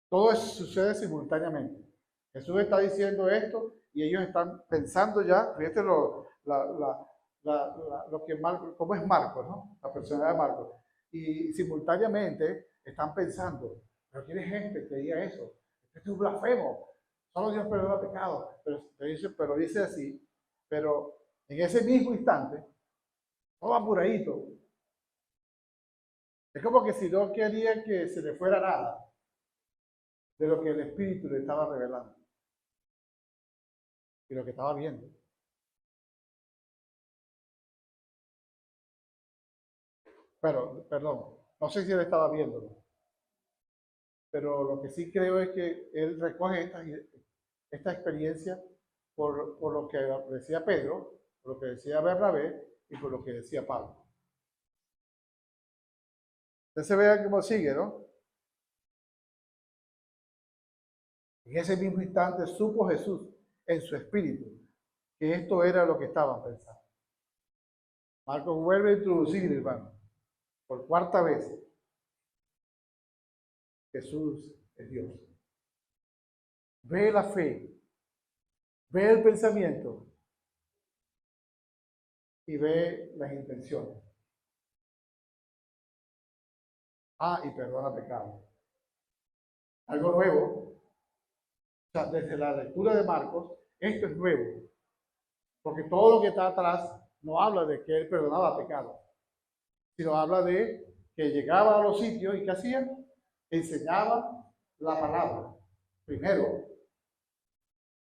Speaker 1: Todo eso sucede simultáneamente. Jesús está diciendo esto y ellos están pensando ya, fíjate lo que Marcos, cómo es Marcos, ¿no? La personalidad de Marcos. Y simultáneamente están pensando, pero ¿quién es este que diga eso? Este es un blasfemo. Solo Dios perdona pecados. Pero dice así, pero en ese mismo instante, todo apuradito. Es como que si no quería que se le fuera nada de lo que el Espíritu le estaba revelando y lo que estaba viendo. Pero, perdón, no sé si él estaba viéndolo, pero lo que sí creo es que él recoge esta experiencia por lo que decía Pedro, por lo que decía Bernabé y por lo que decía Pablo. Entonces vean cómo sigue, ¿no? En ese mismo instante supo Jesús en su espíritu que esto era lo que estaban pensando. Marcos vuelve a introducir, hermano, por cuarta vez, Jesús es Dios. Ve la fe, ve el pensamiento y ve las intenciones. Ah, y perdona pecados. Algo nuevo. O sea, desde la lectura de Marcos, esto es nuevo. Porque todo lo que está atrás no habla de que él perdonaba pecados, sino habla de que llegaba a los sitios y ¿qué hacía? Enseñaba la palabra. Primero,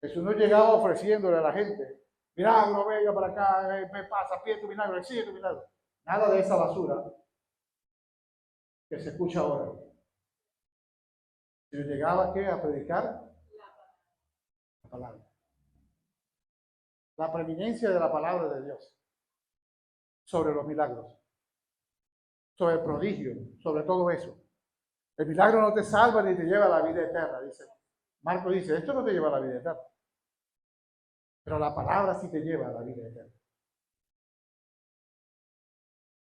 Speaker 1: Jesús no llegaba ofreciéndole a la gente, milagro, venga para acá, me pasa, pide tu milagro, exige tu milagro. Nada de esa basura que se escucha ahora. Sino llegaba ¿qué? A predicar la palabra. La preeminencia de la palabra de Dios sobre los milagros, sobre el prodigio, sobre todo eso. El milagro no te salva ni te lleva a la vida eterna, dice. Marco dice, esto no te lleva a la vida eterna. Pero la palabra sí te lleva a la vida eterna.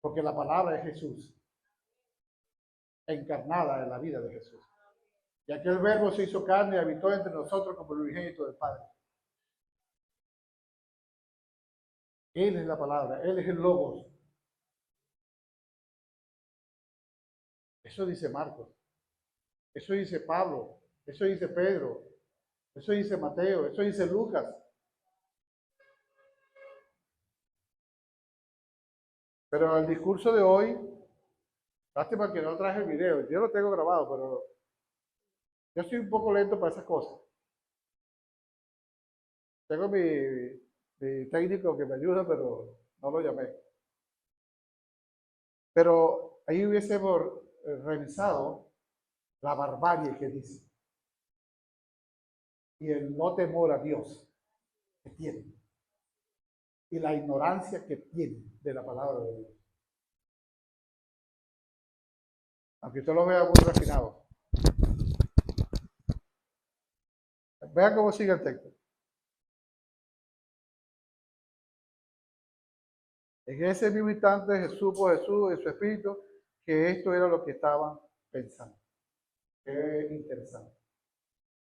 Speaker 1: Porque la palabra es Jesús, encarnada en la vida de Jesús. Y aquel verbo se hizo carne y habitó entre nosotros como el unigénito del Padre. Él es la palabra, Él es el Logos. Eso dice Marcos, eso dice Pablo, eso dice Pedro, eso dice Mateo, eso dice Lucas. Pero el discurso de hoy, lástima que no traje el video, yo lo tengo grabado, pero yo estoy un poco lento para esas cosas. Tengo mi técnico que me ayuda, pero no lo llamé. Pero ahí hubiésemos revisado la barbarie que dice y el no temor a Dios que tiene y la ignorancia que tiene de la palabra de Dios. Aunque usted lo vea muy refinado. Vean cómo sigue el texto. En ese mismo instante supo Jesús en su espíritu que esto era lo que estaban pensando. Qué interesante.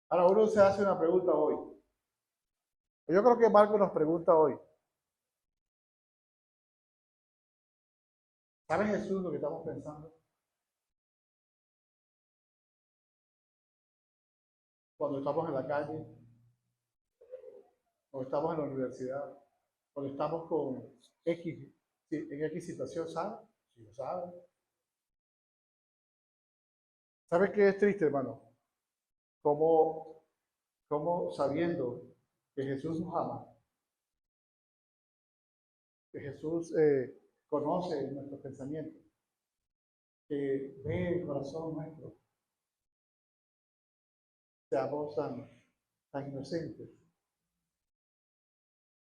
Speaker 1: Ahora uno se hace una pregunta hoy. Yo creo que Marco nos pregunta hoy. ¿Sabe Jesús lo que estamos pensando? Cuando estamos en la calle, cuando estamos en la universidad, cuando estamos con X, en X situación, ¿sabe? Sí, lo sabe. ¿Sabe qué es triste, hermano? Como sabiendo que Jesús nos ama, que Jesús conoce nuestros pensamientos, que ve el corazón nuestro, seamos tan inocentes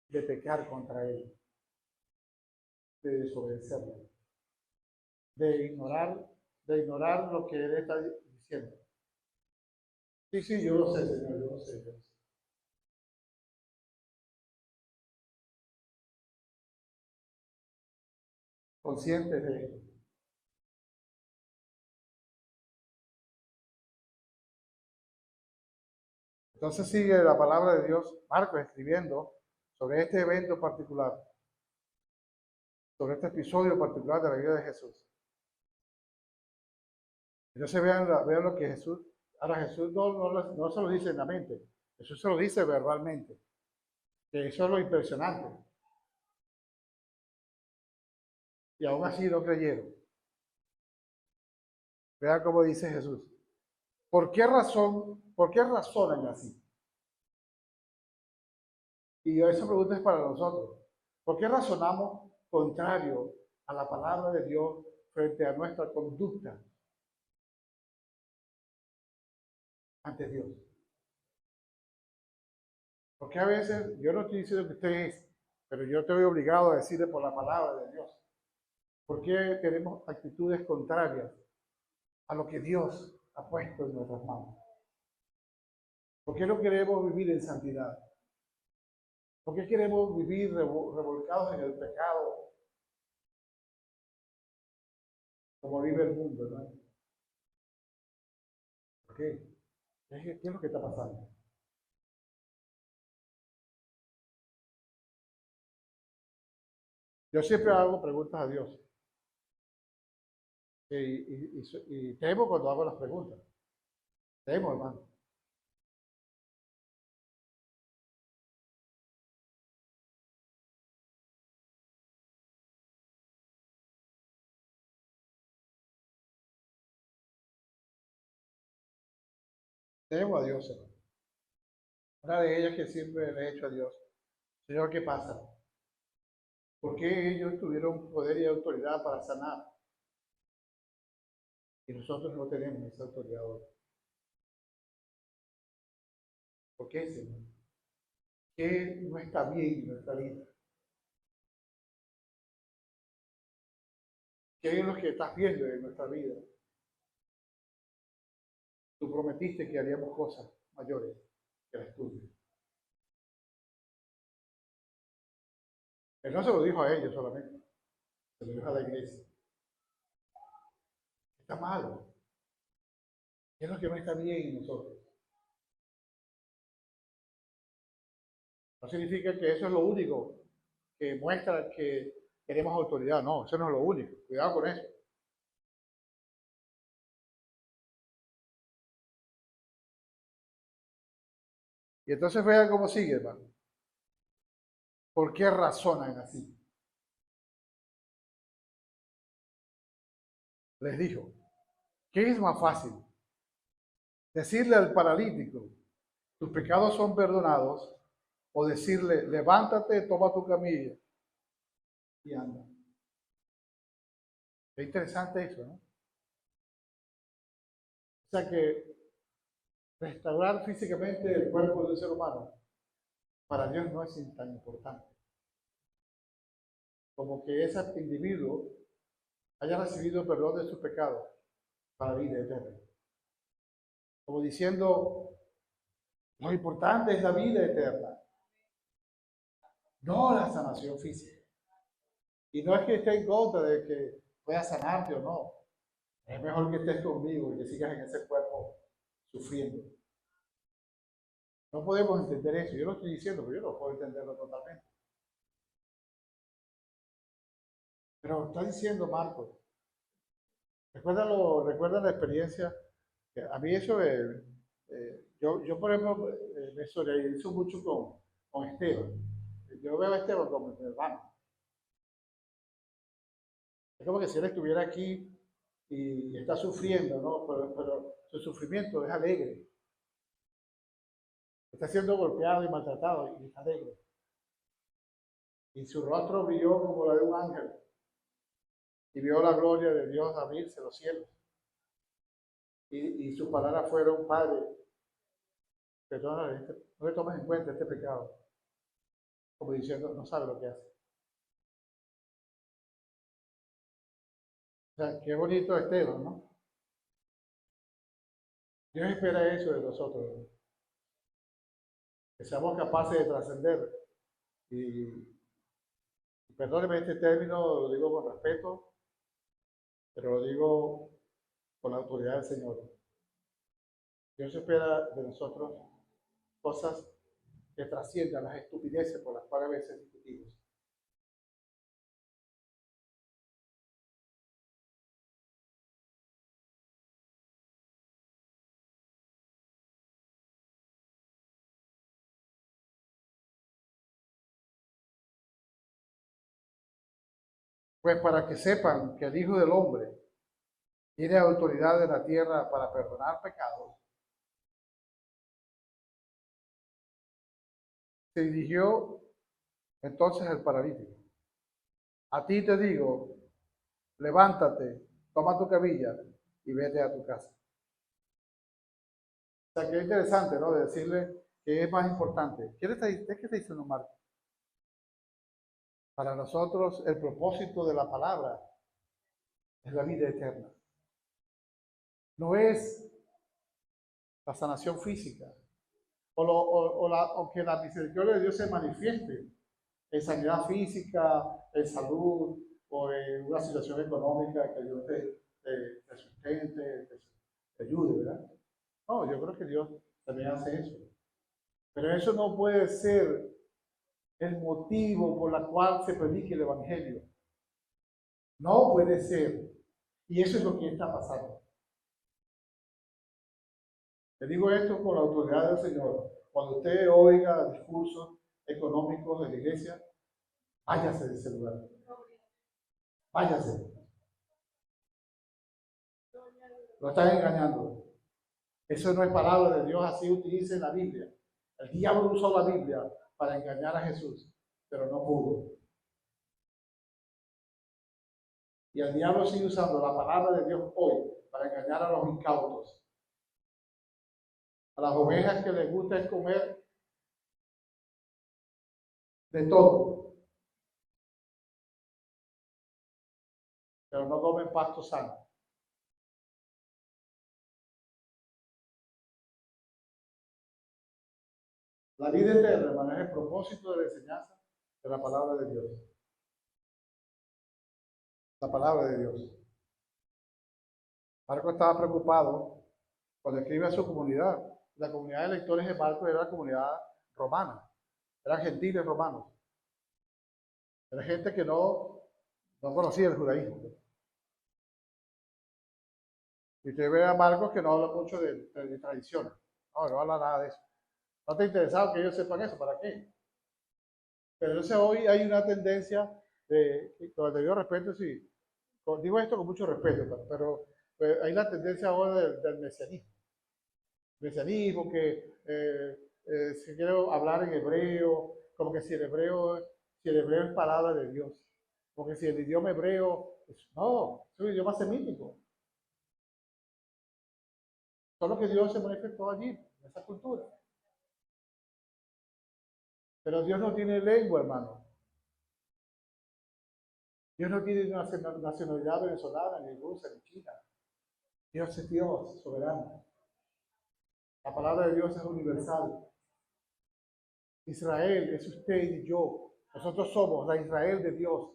Speaker 1: de pecar contra Él, de desobedecerlo, de ignorar lo que Él está diciendo. Sí, sí, yo lo sé, Señor, yo lo sé. Yo lo sé. Conscientes de esto. Entonces sigue la palabra de Dios, Marcos escribiendo sobre este evento particular, sobre este episodio particular de la vida de Jesús. Entonces vean lo que Jesús, ahora Jesús no se lo dice en la mente, Jesús se lo dice verbalmente, que eso es lo impresionante. Y aún así no creyeron. Vean cómo dice Jesús. ¿Por qué razonan así? Y esa pregunta es para nosotros. ¿Por qué razonamos contrario a la palabra de Dios frente a nuestra conducta ante Dios? Porque a veces, yo no estoy diciendo que usted es, pero yo estoy obligado a decirle por la palabra de Dios. ¿Por qué tenemos actitudes contrarias a lo que Dios ha puesto en nuestras manos? ¿Por qué no queremos vivir en santidad? ¿Por qué queremos vivir revolcados en el pecado como vive el mundo, ¿no? ¿Por qué? ¿Qué es lo que está pasando? Yo siempre hago preguntas a Dios y temo cuando hago las preguntas. Temo, hermano. Tenemos a Dios, hermano. Una de ellas que siempre le he hecho a Dios. Señor, ¿qué pasa? ¿Por qué ellos tuvieron poder y autoridad para sanar? Y nosotros no tenemos esa autoridad hoy. ¿Por qué, Señor? ¿Qué no está bien en nuestra vida? ¿Qué es lo que estás viendo en nuestra vida? Tú prometiste que haríamos cosas mayores que las tuyas. Él no se lo dijo a ellos solamente, se lo dijo a la iglesia. Está mal. ¿Qué es lo que no está bien en nosotros? No significa que eso es lo único que muestra que tenemos autoridad. No, eso no es lo único. Cuidado con eso. Y entonces vean cómo sigue, hermano. ¿Por qué razonan así? Les dijo, ¿qué es más fácil? Decirle al paralítico, tus pecados son perdonados, o decirle, levántate, toma tu camilla y anda. Es interesante eso, ¿no? O sea que restaurar físicamente el cuerpo del ser humano para Dios no es tan importante como que ese individuo haya recibido perdón de sus pecados para vida eterna. Como diciendo, lo importante es la vida eterna, no la sanación física. Y no es que esté en contra de que pueda sanarte o no. Es mejor que estés conmigo y que sigas en ese cuerpo sufriendo. No podemos entender eso. Yo lo estoy diciendo, pero yo no puedo entenderlo totalmente. Pero está diciendo Marcos. Recuerda la experiencia. A mí eso, yo por ejemplo, me solidarizo mucho con Esteban. Yo veo a Esteban como mi hermano. Es como que si él estuviera aquí y está sufriendo, ¿no? Pero su sufrimiento es alegre. Está siendo golpeado y maltratado y está alegre. Y su rostro brilló como la de un ángel. Y vio la gloria de Dios abrirse los cielos. Y sus palabras fueron, Padre, perdónale, no le tomes en cuenta este pecado. Como diciendo, no sabe lo que hace. O sea, qué bonito Esteban, ¿no? Dios espera eso de nosotros, ¿no? Que seamos capaces de trascender. Y perdóneme este término, lo digo con respeto, pero lo digo con la autoridad del Señor. Dios espera de nosotros cosas que trasciendan las estupideces por las cuales a veces discutimos. Pues para que sepan que el Hijo del Hombre tiene autoridad en la tierra para perdonar pecados, se dirigió entonces al paralítico. A ti te digo, levántate, toma tu camilla y vete a tu casa. O sea, que es interesante, ¿no? De decirle que es más importante. ¿Qué está diciendo Marco? Para nosotros el propósito de la palabra es la vida eterna. No es la sanación física o que la misericordia de Dios se manifieste en sanidad física, en salud o en una situación económica que Dios te sustente, te ayude, ¿verdad? No, yo creo que Dios también hace eso. Pero eso no puede ser el motivo por el cual se predique el Evangelio. No puede ser. Y eso es lo que está pasando. Le digo esto con la autoridad del Señor. Cuando usted oiga discursos económicos de la iglesia, váyase de ese lugar. Váyase. Lo están engañando. Eso no es palabra de Dios, así utiliza la Biblia. El diablo usó la Biblia para engañar a Jesús, pero no pudo. Y el diablo sigue usando la palabra de Dios hoy para engañar a los incautos, a las ovejas que les gusta comer de todo, pero no comen pasto sano. La vida eterna, hermano, es el propósito de la enseñanza de la palabra de Dios. La palabra de Dios. Marco estaba preocupado cuando escribe a su comunidad. La comunidad de lectores de Marco era la comunidad romana. Eran gentiles romanos. Era gente que no conocía el judaísmo. Y usted ve a Marcos que no habla mucho de tradiciones. No habla nada de eso. No te interesaba que ellos sepan eso, ¿para qué? Pero entonces hoy hay una tendencia con el debido respeto, sí, digo esto con mucho respeto, pero hay la tendencia ahora del mesianismo. Mesianismo que se quiere hablar en hebreo, como que si el hebreo es palabra de Dios. Porque si el idioma hebreo, no, es un idioma semítico. Solo que Dios se manifestó allí, en esa cultura. Pero Dios no tiene lengua, hermano. Dios no tiene una nacionalidad venezolana, ni rusa, ni china. Dios es Dios, soberano. La palabra de Dios es universal. Israel es usted y yo. Nosotros somos la Israel de Dios.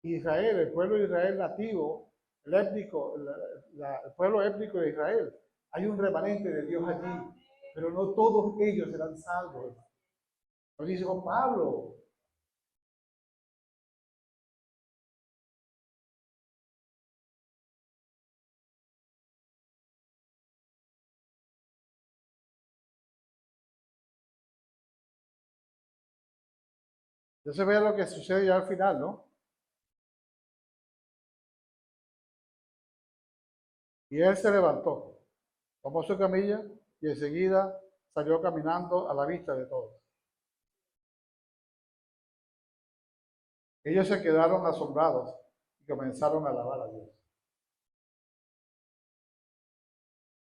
Speaker 1: Israel, el pueblo de Israel nativo, el étnico, el pueblo étnico de Israel. Hay un remanente de Dios allí, pero no todos ellos serán salvos. Lo dice Juan Pablo. Entonces vea lo que sucede ya al final, ¿no? Y él se levantó, tomó su camilla y enseguida salió caminando a la vista de todos. Ellos se quedaron asombrados y comenzaron a alabar a Dios.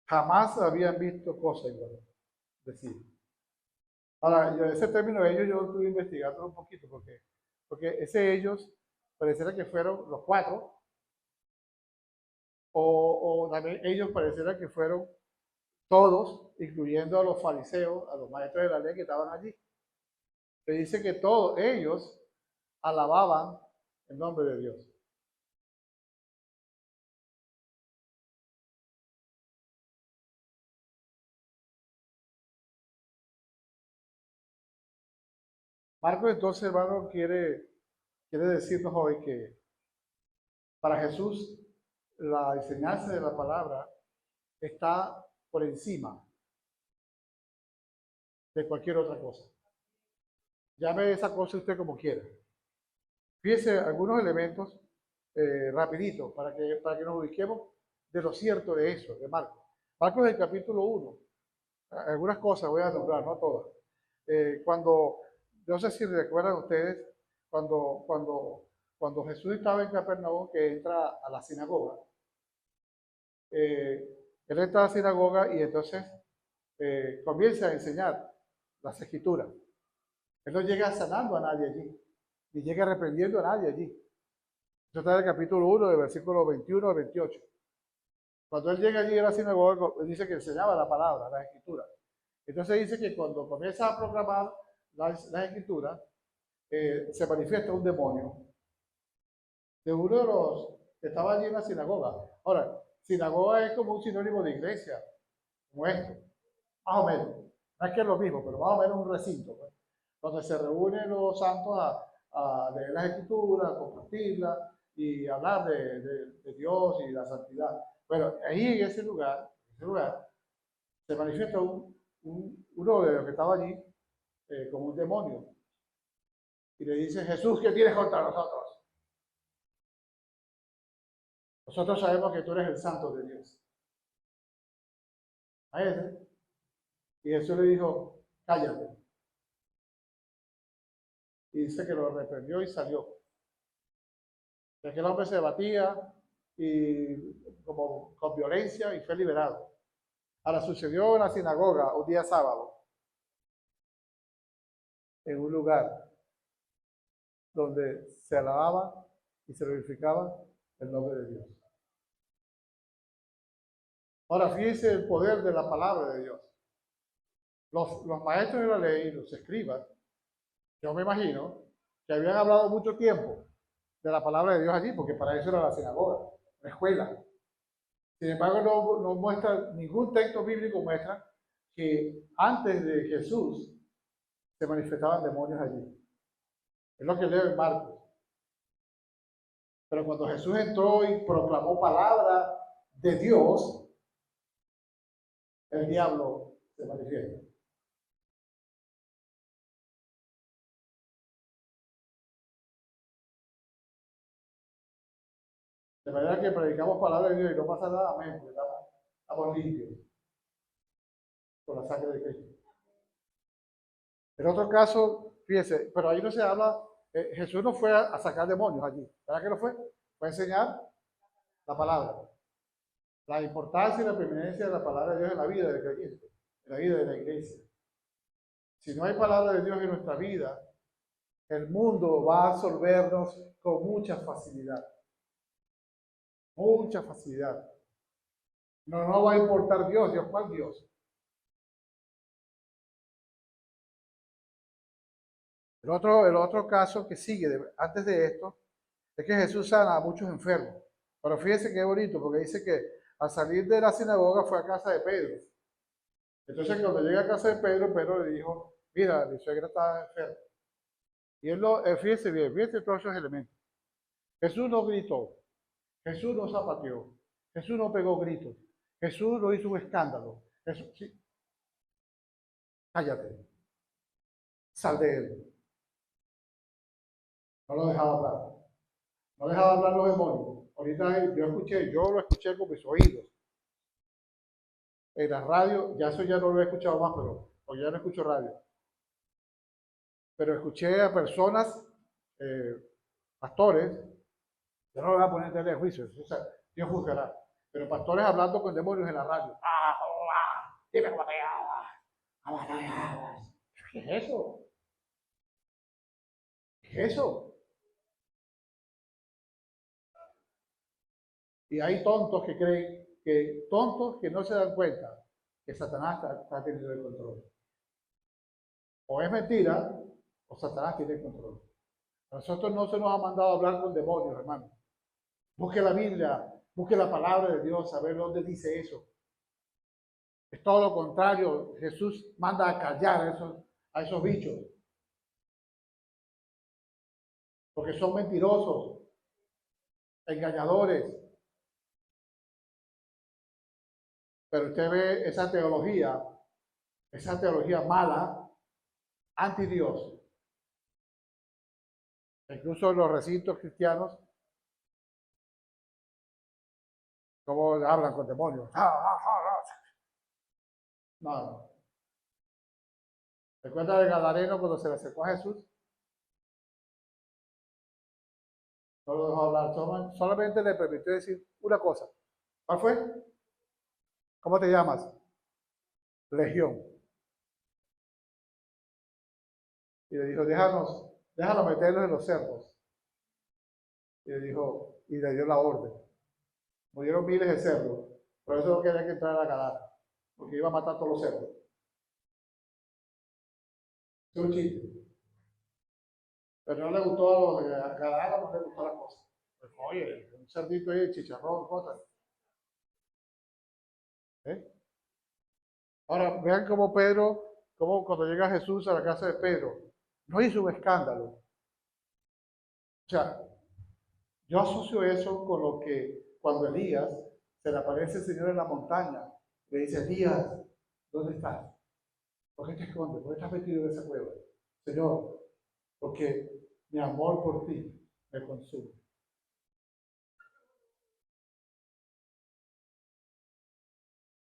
Speaker 1: Jamás habían visto cosa igual, decir. Ahora, ese término de ellos yo estuve investigando un poquito, porque ese ellos pareciera que fueron los cuatro, o también ellos pareciera que fueron todos, incluyendo a los fariseos, a los maestros de la ley que estaban allí. Se dice que todos ellos alababan el nombre de Dios. Marcos entonces, hermano, quiere decirnos hoy que para Jesús la enseñanza de la palabra está por encima de cualquier otra cosa. Llame esa cosa usted como quiera. Fíjese algunos elementos rapidito para que nos ubiquemos de lo cierto de eso, de Marcos. Marcos del capítulo 1. Algunas cosas voy a nombrar, no todas. No sé si recuerdan ustedes, cuando Jesús estaba en Capernaum, que entra a la sinagoga. Él entra a la sinagoga y entonces comienza a enseñar las escrituras. Él no llega sanando a nadie allí, ni llega reprendiendo a nadie allí. Eso está en el capítulo 1, de versículos 21 al 28. Cuando él llega allí a la sinagoga, dice que enseñaba la palabra, la escritura. Entonces dice que cuando comienza a proclamar las escrituras, se manifiesta un demonio de uno de los que estaba allí en la sinagoga. Ahora, sinagoga es como un sinónimo de iglesia, como esto, más o menos. No es que es lo mismo, pero más o menos un recinto, pues, donde se reúnen los santos a leer las escrituras, a compartirlas y hablar de Dios y la santidad. Bueno, ahí en ese lugar se manifiesta uno de los que estaba allí como un demonio. Y le dice, Jesús, ¿qué tienes contra nosotros? Nosotros sabemos que tú eres el santo de Dios. a ese. Y Jesús le dijo, cállate. Y dice que lo reprendió y salió. Y aquel hombre se debatía y como con violencia y fue liberado. Ahora sucedió en la sinagoga un día sábado, en un lugar donde se alababa y se glorificaba el nombre de Dios. Ahora fíjense el poder de la palabra de Dios. Los maestros de la ley, los escribas, yo me imagino que habían hablado mucho tiempo de la palabra de Dios allí, porque para eso era la sinagoga, la escuela. Sin embargo, no muestra, ningún texto bíblico muestra que antes de Jesús se manifestaban demonios allí. Es lo que leo en Marcos. Pero cuando Jesús entró y proclamó palabra de Dios, el diablo se manifiesta. De manera que predicamos palabra de Dios y no pasa nada, amén, porque estamos limpios por la sangre de Cristo. En otro caso, fíjese, pero ahí no se habla, Jesús no fue a sacar demonios allí, ¿verdad que no fue? Fue a enseñar la palabra. La importancia y la preeminencia de la palabra de Dios en la vida del creyente, en la vida de la iglesia. Si no hay palabra de Dios en nuestra vida, el mundo va a absorbernos con mucha facilidad. Mucha facilidad. No va a importar Dios. ¿Dios cuál Dios? El otro caso que sigue antes de esto es que Jesús sana a muchos enfermos. Pero fíjense qué bonito, porque dice que al salir de la sinagoga fue a casa de Pedro. Entonces cuando llega a casa de Pedro, Pedro le dijo, mira, mi suegra está enferma. Y fíjense bien, fíjense todos esos elementos. Jesús no gritó, Jesús no zapateó, Jesús no pegó gritos, Jesús no hizo un escándalo. Jesús, sí, cállate, sal de él. No lo dejaba hablar. No dejaba hablar los demonios. Ahorita yo lo escuché con mis oídos. En la radio, ya eso ya no lo he escuchado más, pero hoy ya no escucho radio. Pero escuché a personas, pastores, yo no lo voy a poner en tela de juicio, o sea, Dios juzgará. Pero pastores hablando con demonios en la radio. Dime cómo te llamas. ¿Qué es eso? ¿Qué es eso? Y hay tontos que creen, tontos que no se dan cuenta que Satanás está teniendo el control. O es mentira, o Satanás tiene el control. A nosotros no se nos ha mandado a hablar con demonios, hermano. Busque la Biblia, busque la palabra de Dios, a ver dónde dice eso. Es todo lo contrario. Jesús manda a callar a esos bichos. Porque son mentirosos, engañadores. Pero usted ve esa teología mala, anti Dios. Incluso en los recintos cristianos, como hablan con demonios. No. ¿Recuerda del Gadareno cuando se le acercó a Jesús? No lo dejó hablar, solamente le permitió decir una cosa. ¿Cuál fue? ¿Cómo te llamas? Legión. Y le dijo, déjalo meterlos en los cerdos. Y le dijo, y le dio la orden. Murieron miles de cerdos. Por eso no quería que entrara a la Gadara, porque iba a matar a todos los cerdos. Es un chiste. Pero no le gustó a los de Gadara, no le gustó la cosa. Pues, oye, un cerdito ahí, chicharrón, cosas. ¿Eh? Ahora, vean cómo cómo cuando llega Jesús a la casa de Pedro, no hizo un escándalo. O sea, yo asocio eso con lo que cuando Elías se le aparece el Señor en la montaña, le dice, Elías, ¿dónde estás? ¿Por qué te escondes? ¿Por qué estás metido en esa cueva? Señor, porque mi amor por ti me consume.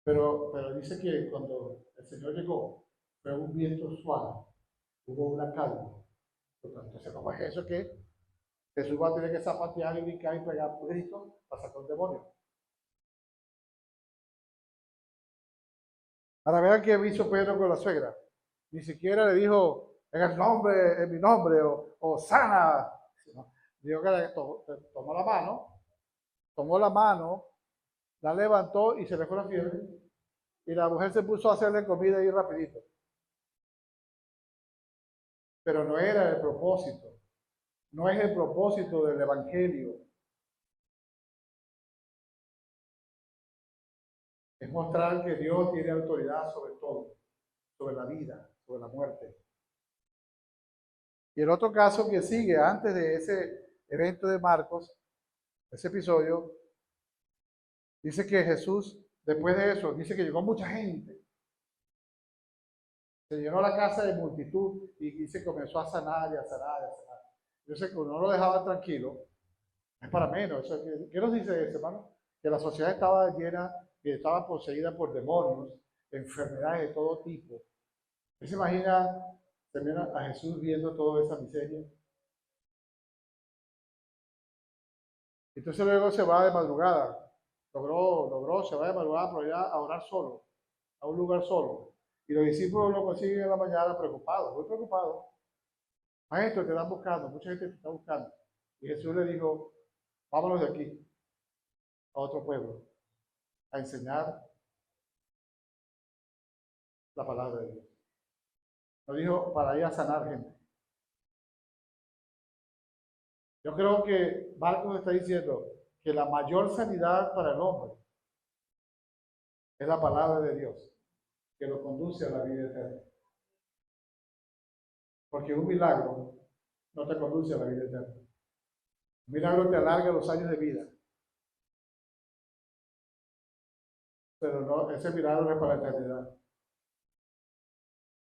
Speaker 1: Pero dice que cuando el Señor llegó, fue un viento suave, hubo una calma. Entonces, ¿cómo es eso que Jesús va a tener que zapatear y brincar y pegar gritos para sacar un demonio? Ahora vean qué hizo Pedro con la suegra. Ni siquiera le dijo en el nombre, en mi nombre, o sana. No. Dijo que le tomó la mano, la levantó y se le fue la fiebre. Y la mujer se puso a hacerle comida ahí rapidito. Pero no era el propósito. No es el propósito del Evangelio. Es mostrar que Dios tiene autoridad sobre todo, sobre la vida, sobre la muerte. Y el otro caso que sigue antes de ese evento de Marcos, ese episodio, dice que Jesús, después de eso, dice que llegó mucha gente. Se llenó la casa de multitud y se comenzó a sanar y a sanar y a sanar. Yo sé que uno lo dejaba tranquilo, es para menos. ¿Qué nos dice eso, hermano? Que la sociedad estaba llena, que estaba poseída por demonios, enfermedades de todo tipo. ¿Usted se imagina también a Jesús viendo toda esa miseria? Entonces luego se va de madrugada. Se va de madrugada por allá a orar solo, a un lugar solo. Y los discípulos lo consiguen en la mañana preocupados, muy preocupados. Maestro, te están buscando, mucha gente te está buscando. Y Jesús le dijo, vámonos de aquí a otro pueblo, a enseñar la palabra de Dios. Nos dijo para ir a sanar gente. Yo creo que Marcos está diciendo que la mayor sanidad para el hombre es la palabra de Dios, que lo conduce a la vida eterna. Porque un milagro no te conduce a la vida eterna. Un milagro te alarga los años de vida. Pero no, ese milagro no es para la eternidad.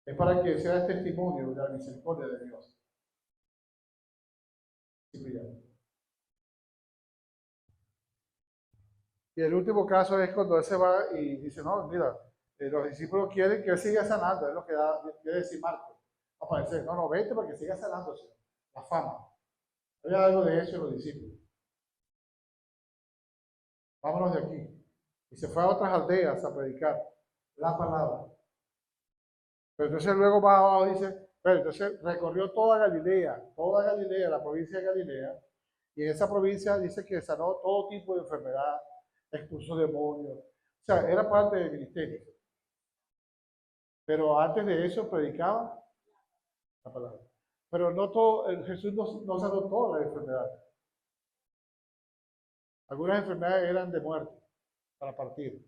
Speaker 1: Es para que sea testimonio de la misericordia de Dios. Y el último caso es cuando él se va y dice, no, mira, los discípulos quieren que él siga sanando, es lo que quiere decir Marcos. Aparece, no, vete para que siga sanándose, la fama. Había algo de eso en los discípulos. Vámonos de aquí. Y se fue a otras aldeas a predicar la palabra. Pero entonces luego más abajo dice, pero entonces recorrió toda Galilea, la provincia de Galilea, y en esa provincia dice que sanó todo tipo de enfermedad, expulsó demonios. O sea, era parte del ministerio. Pero antes de eso predicaba la palabra. Pero no todo, Jesús no sanó todas las enfermedades. Algunas enfermedades eran de muerte, para partir.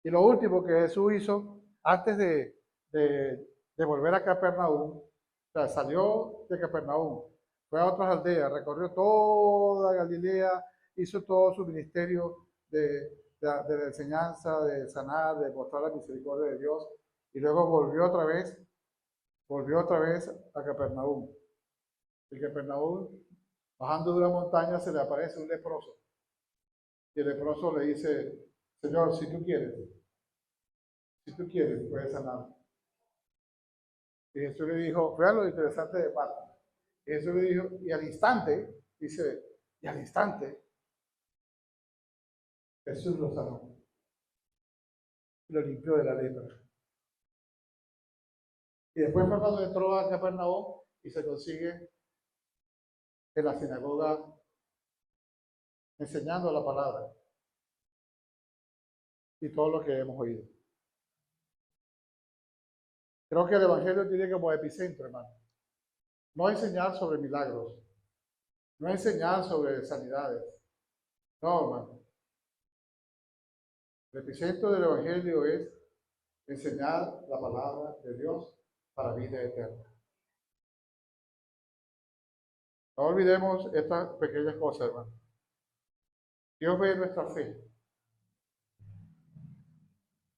Speaker 1: Y lo último que Jesús hizo antes de volver a Capernaum, o sea, salió de Capernaum, fue a otras aldeas, recorrió toda Galilea, hizo todo su ministerio de la enseñanza, de sanar, de mostrar la misericordia de Dios, y luego volvió otra vez a Capernaum. En Capernaum, bajando de una montaña, se le aparece un leproso. Y el leproso le dice, Señor, si tú quieres, puedes sanar. Y Jesús le dijo, vean lo interesante de Marcos. Y Jesús le dijo, y al instante, dice, y al instante, Jesús lo sanó. Lo limpió de la lepra. Y después fue cuando entró a Capernaum y se consigue en la sinagoga enseñando la palabra y todo lo que hemos oído. Creo que el Evangelio tiene como epicentro, hermano. No enseñar sobre milagros, no enseñar sobre sanidades. No, hermano. El epicentro del Evangelio es enseñar la palabra de Dios para vida eterna. No olvidemos estas pequeñas cosas, hermano. Dios ve nuestra fe.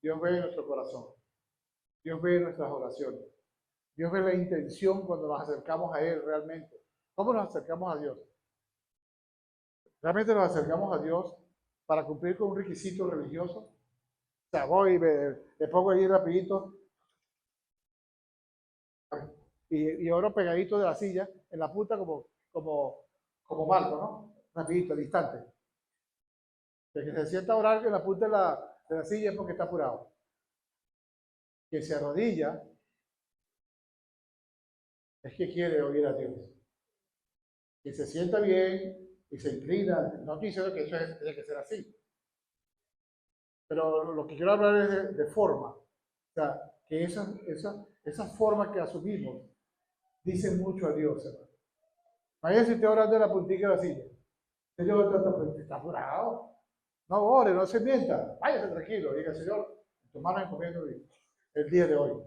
Speaker 1: Dios ve nuestro corazón. Dios ve nuestras oraciones. Dios ve la intención cuando nos acercamos a Él realmente. ¿Cómo nos acercamos a Dios? Realmente nos acercamos a Dios para cumplir con un requisito religioso. O sea, voy y me pongo ahí rapidito y oro pegadito de la silla en la punta como Marco, ¿no? Rapidito, al instante. El que se sienta a orar en la punta de la silla es porque está apurado. Que se arrodilla es que quiere oír a Dios. Que se sienta bien y se inclina. No estoy diciendo que eso tiene que ser así. Pero lo que quiero hablar es de forma. O sea, que esas formas que asumimos dicen mucho a Dios, hermano. Vaya si esté orando en la puntilla de la silla. Señor, está apurado. No ore, no se mienta. Váyase tranquilo. Diga, Señor, tu mano encomiendo el día de hoy.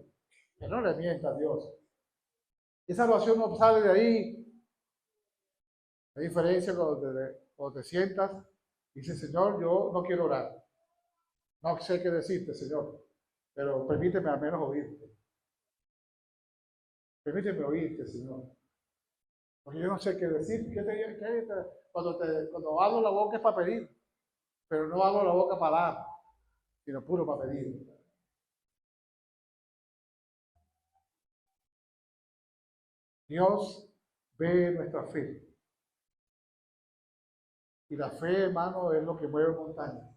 Speaker 1: Que no le mienta a Dios. Esa oración no sale de ahí. La diferencia cuando te sientas y dices, Señor, yo no quiero orar. No sé qué decirte, Señor, pero permíteme al menos oírte. Permíteme oírte, Señor. Porque yo no sé qué decir. Cuando abro la boca es para pedir, pero no abro la boca para dar, sino puro para pedir. Dios ve nuestra fe. Y la fe, hermano, es lo que mueve montañas.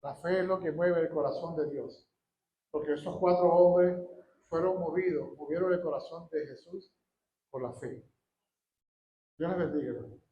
Speaker 1: La fe es lo que mueve el corazón de Dios. Porque esos 4 hombres movieron el corazón de Jesús por la fe. Dios les bendiga, hermano.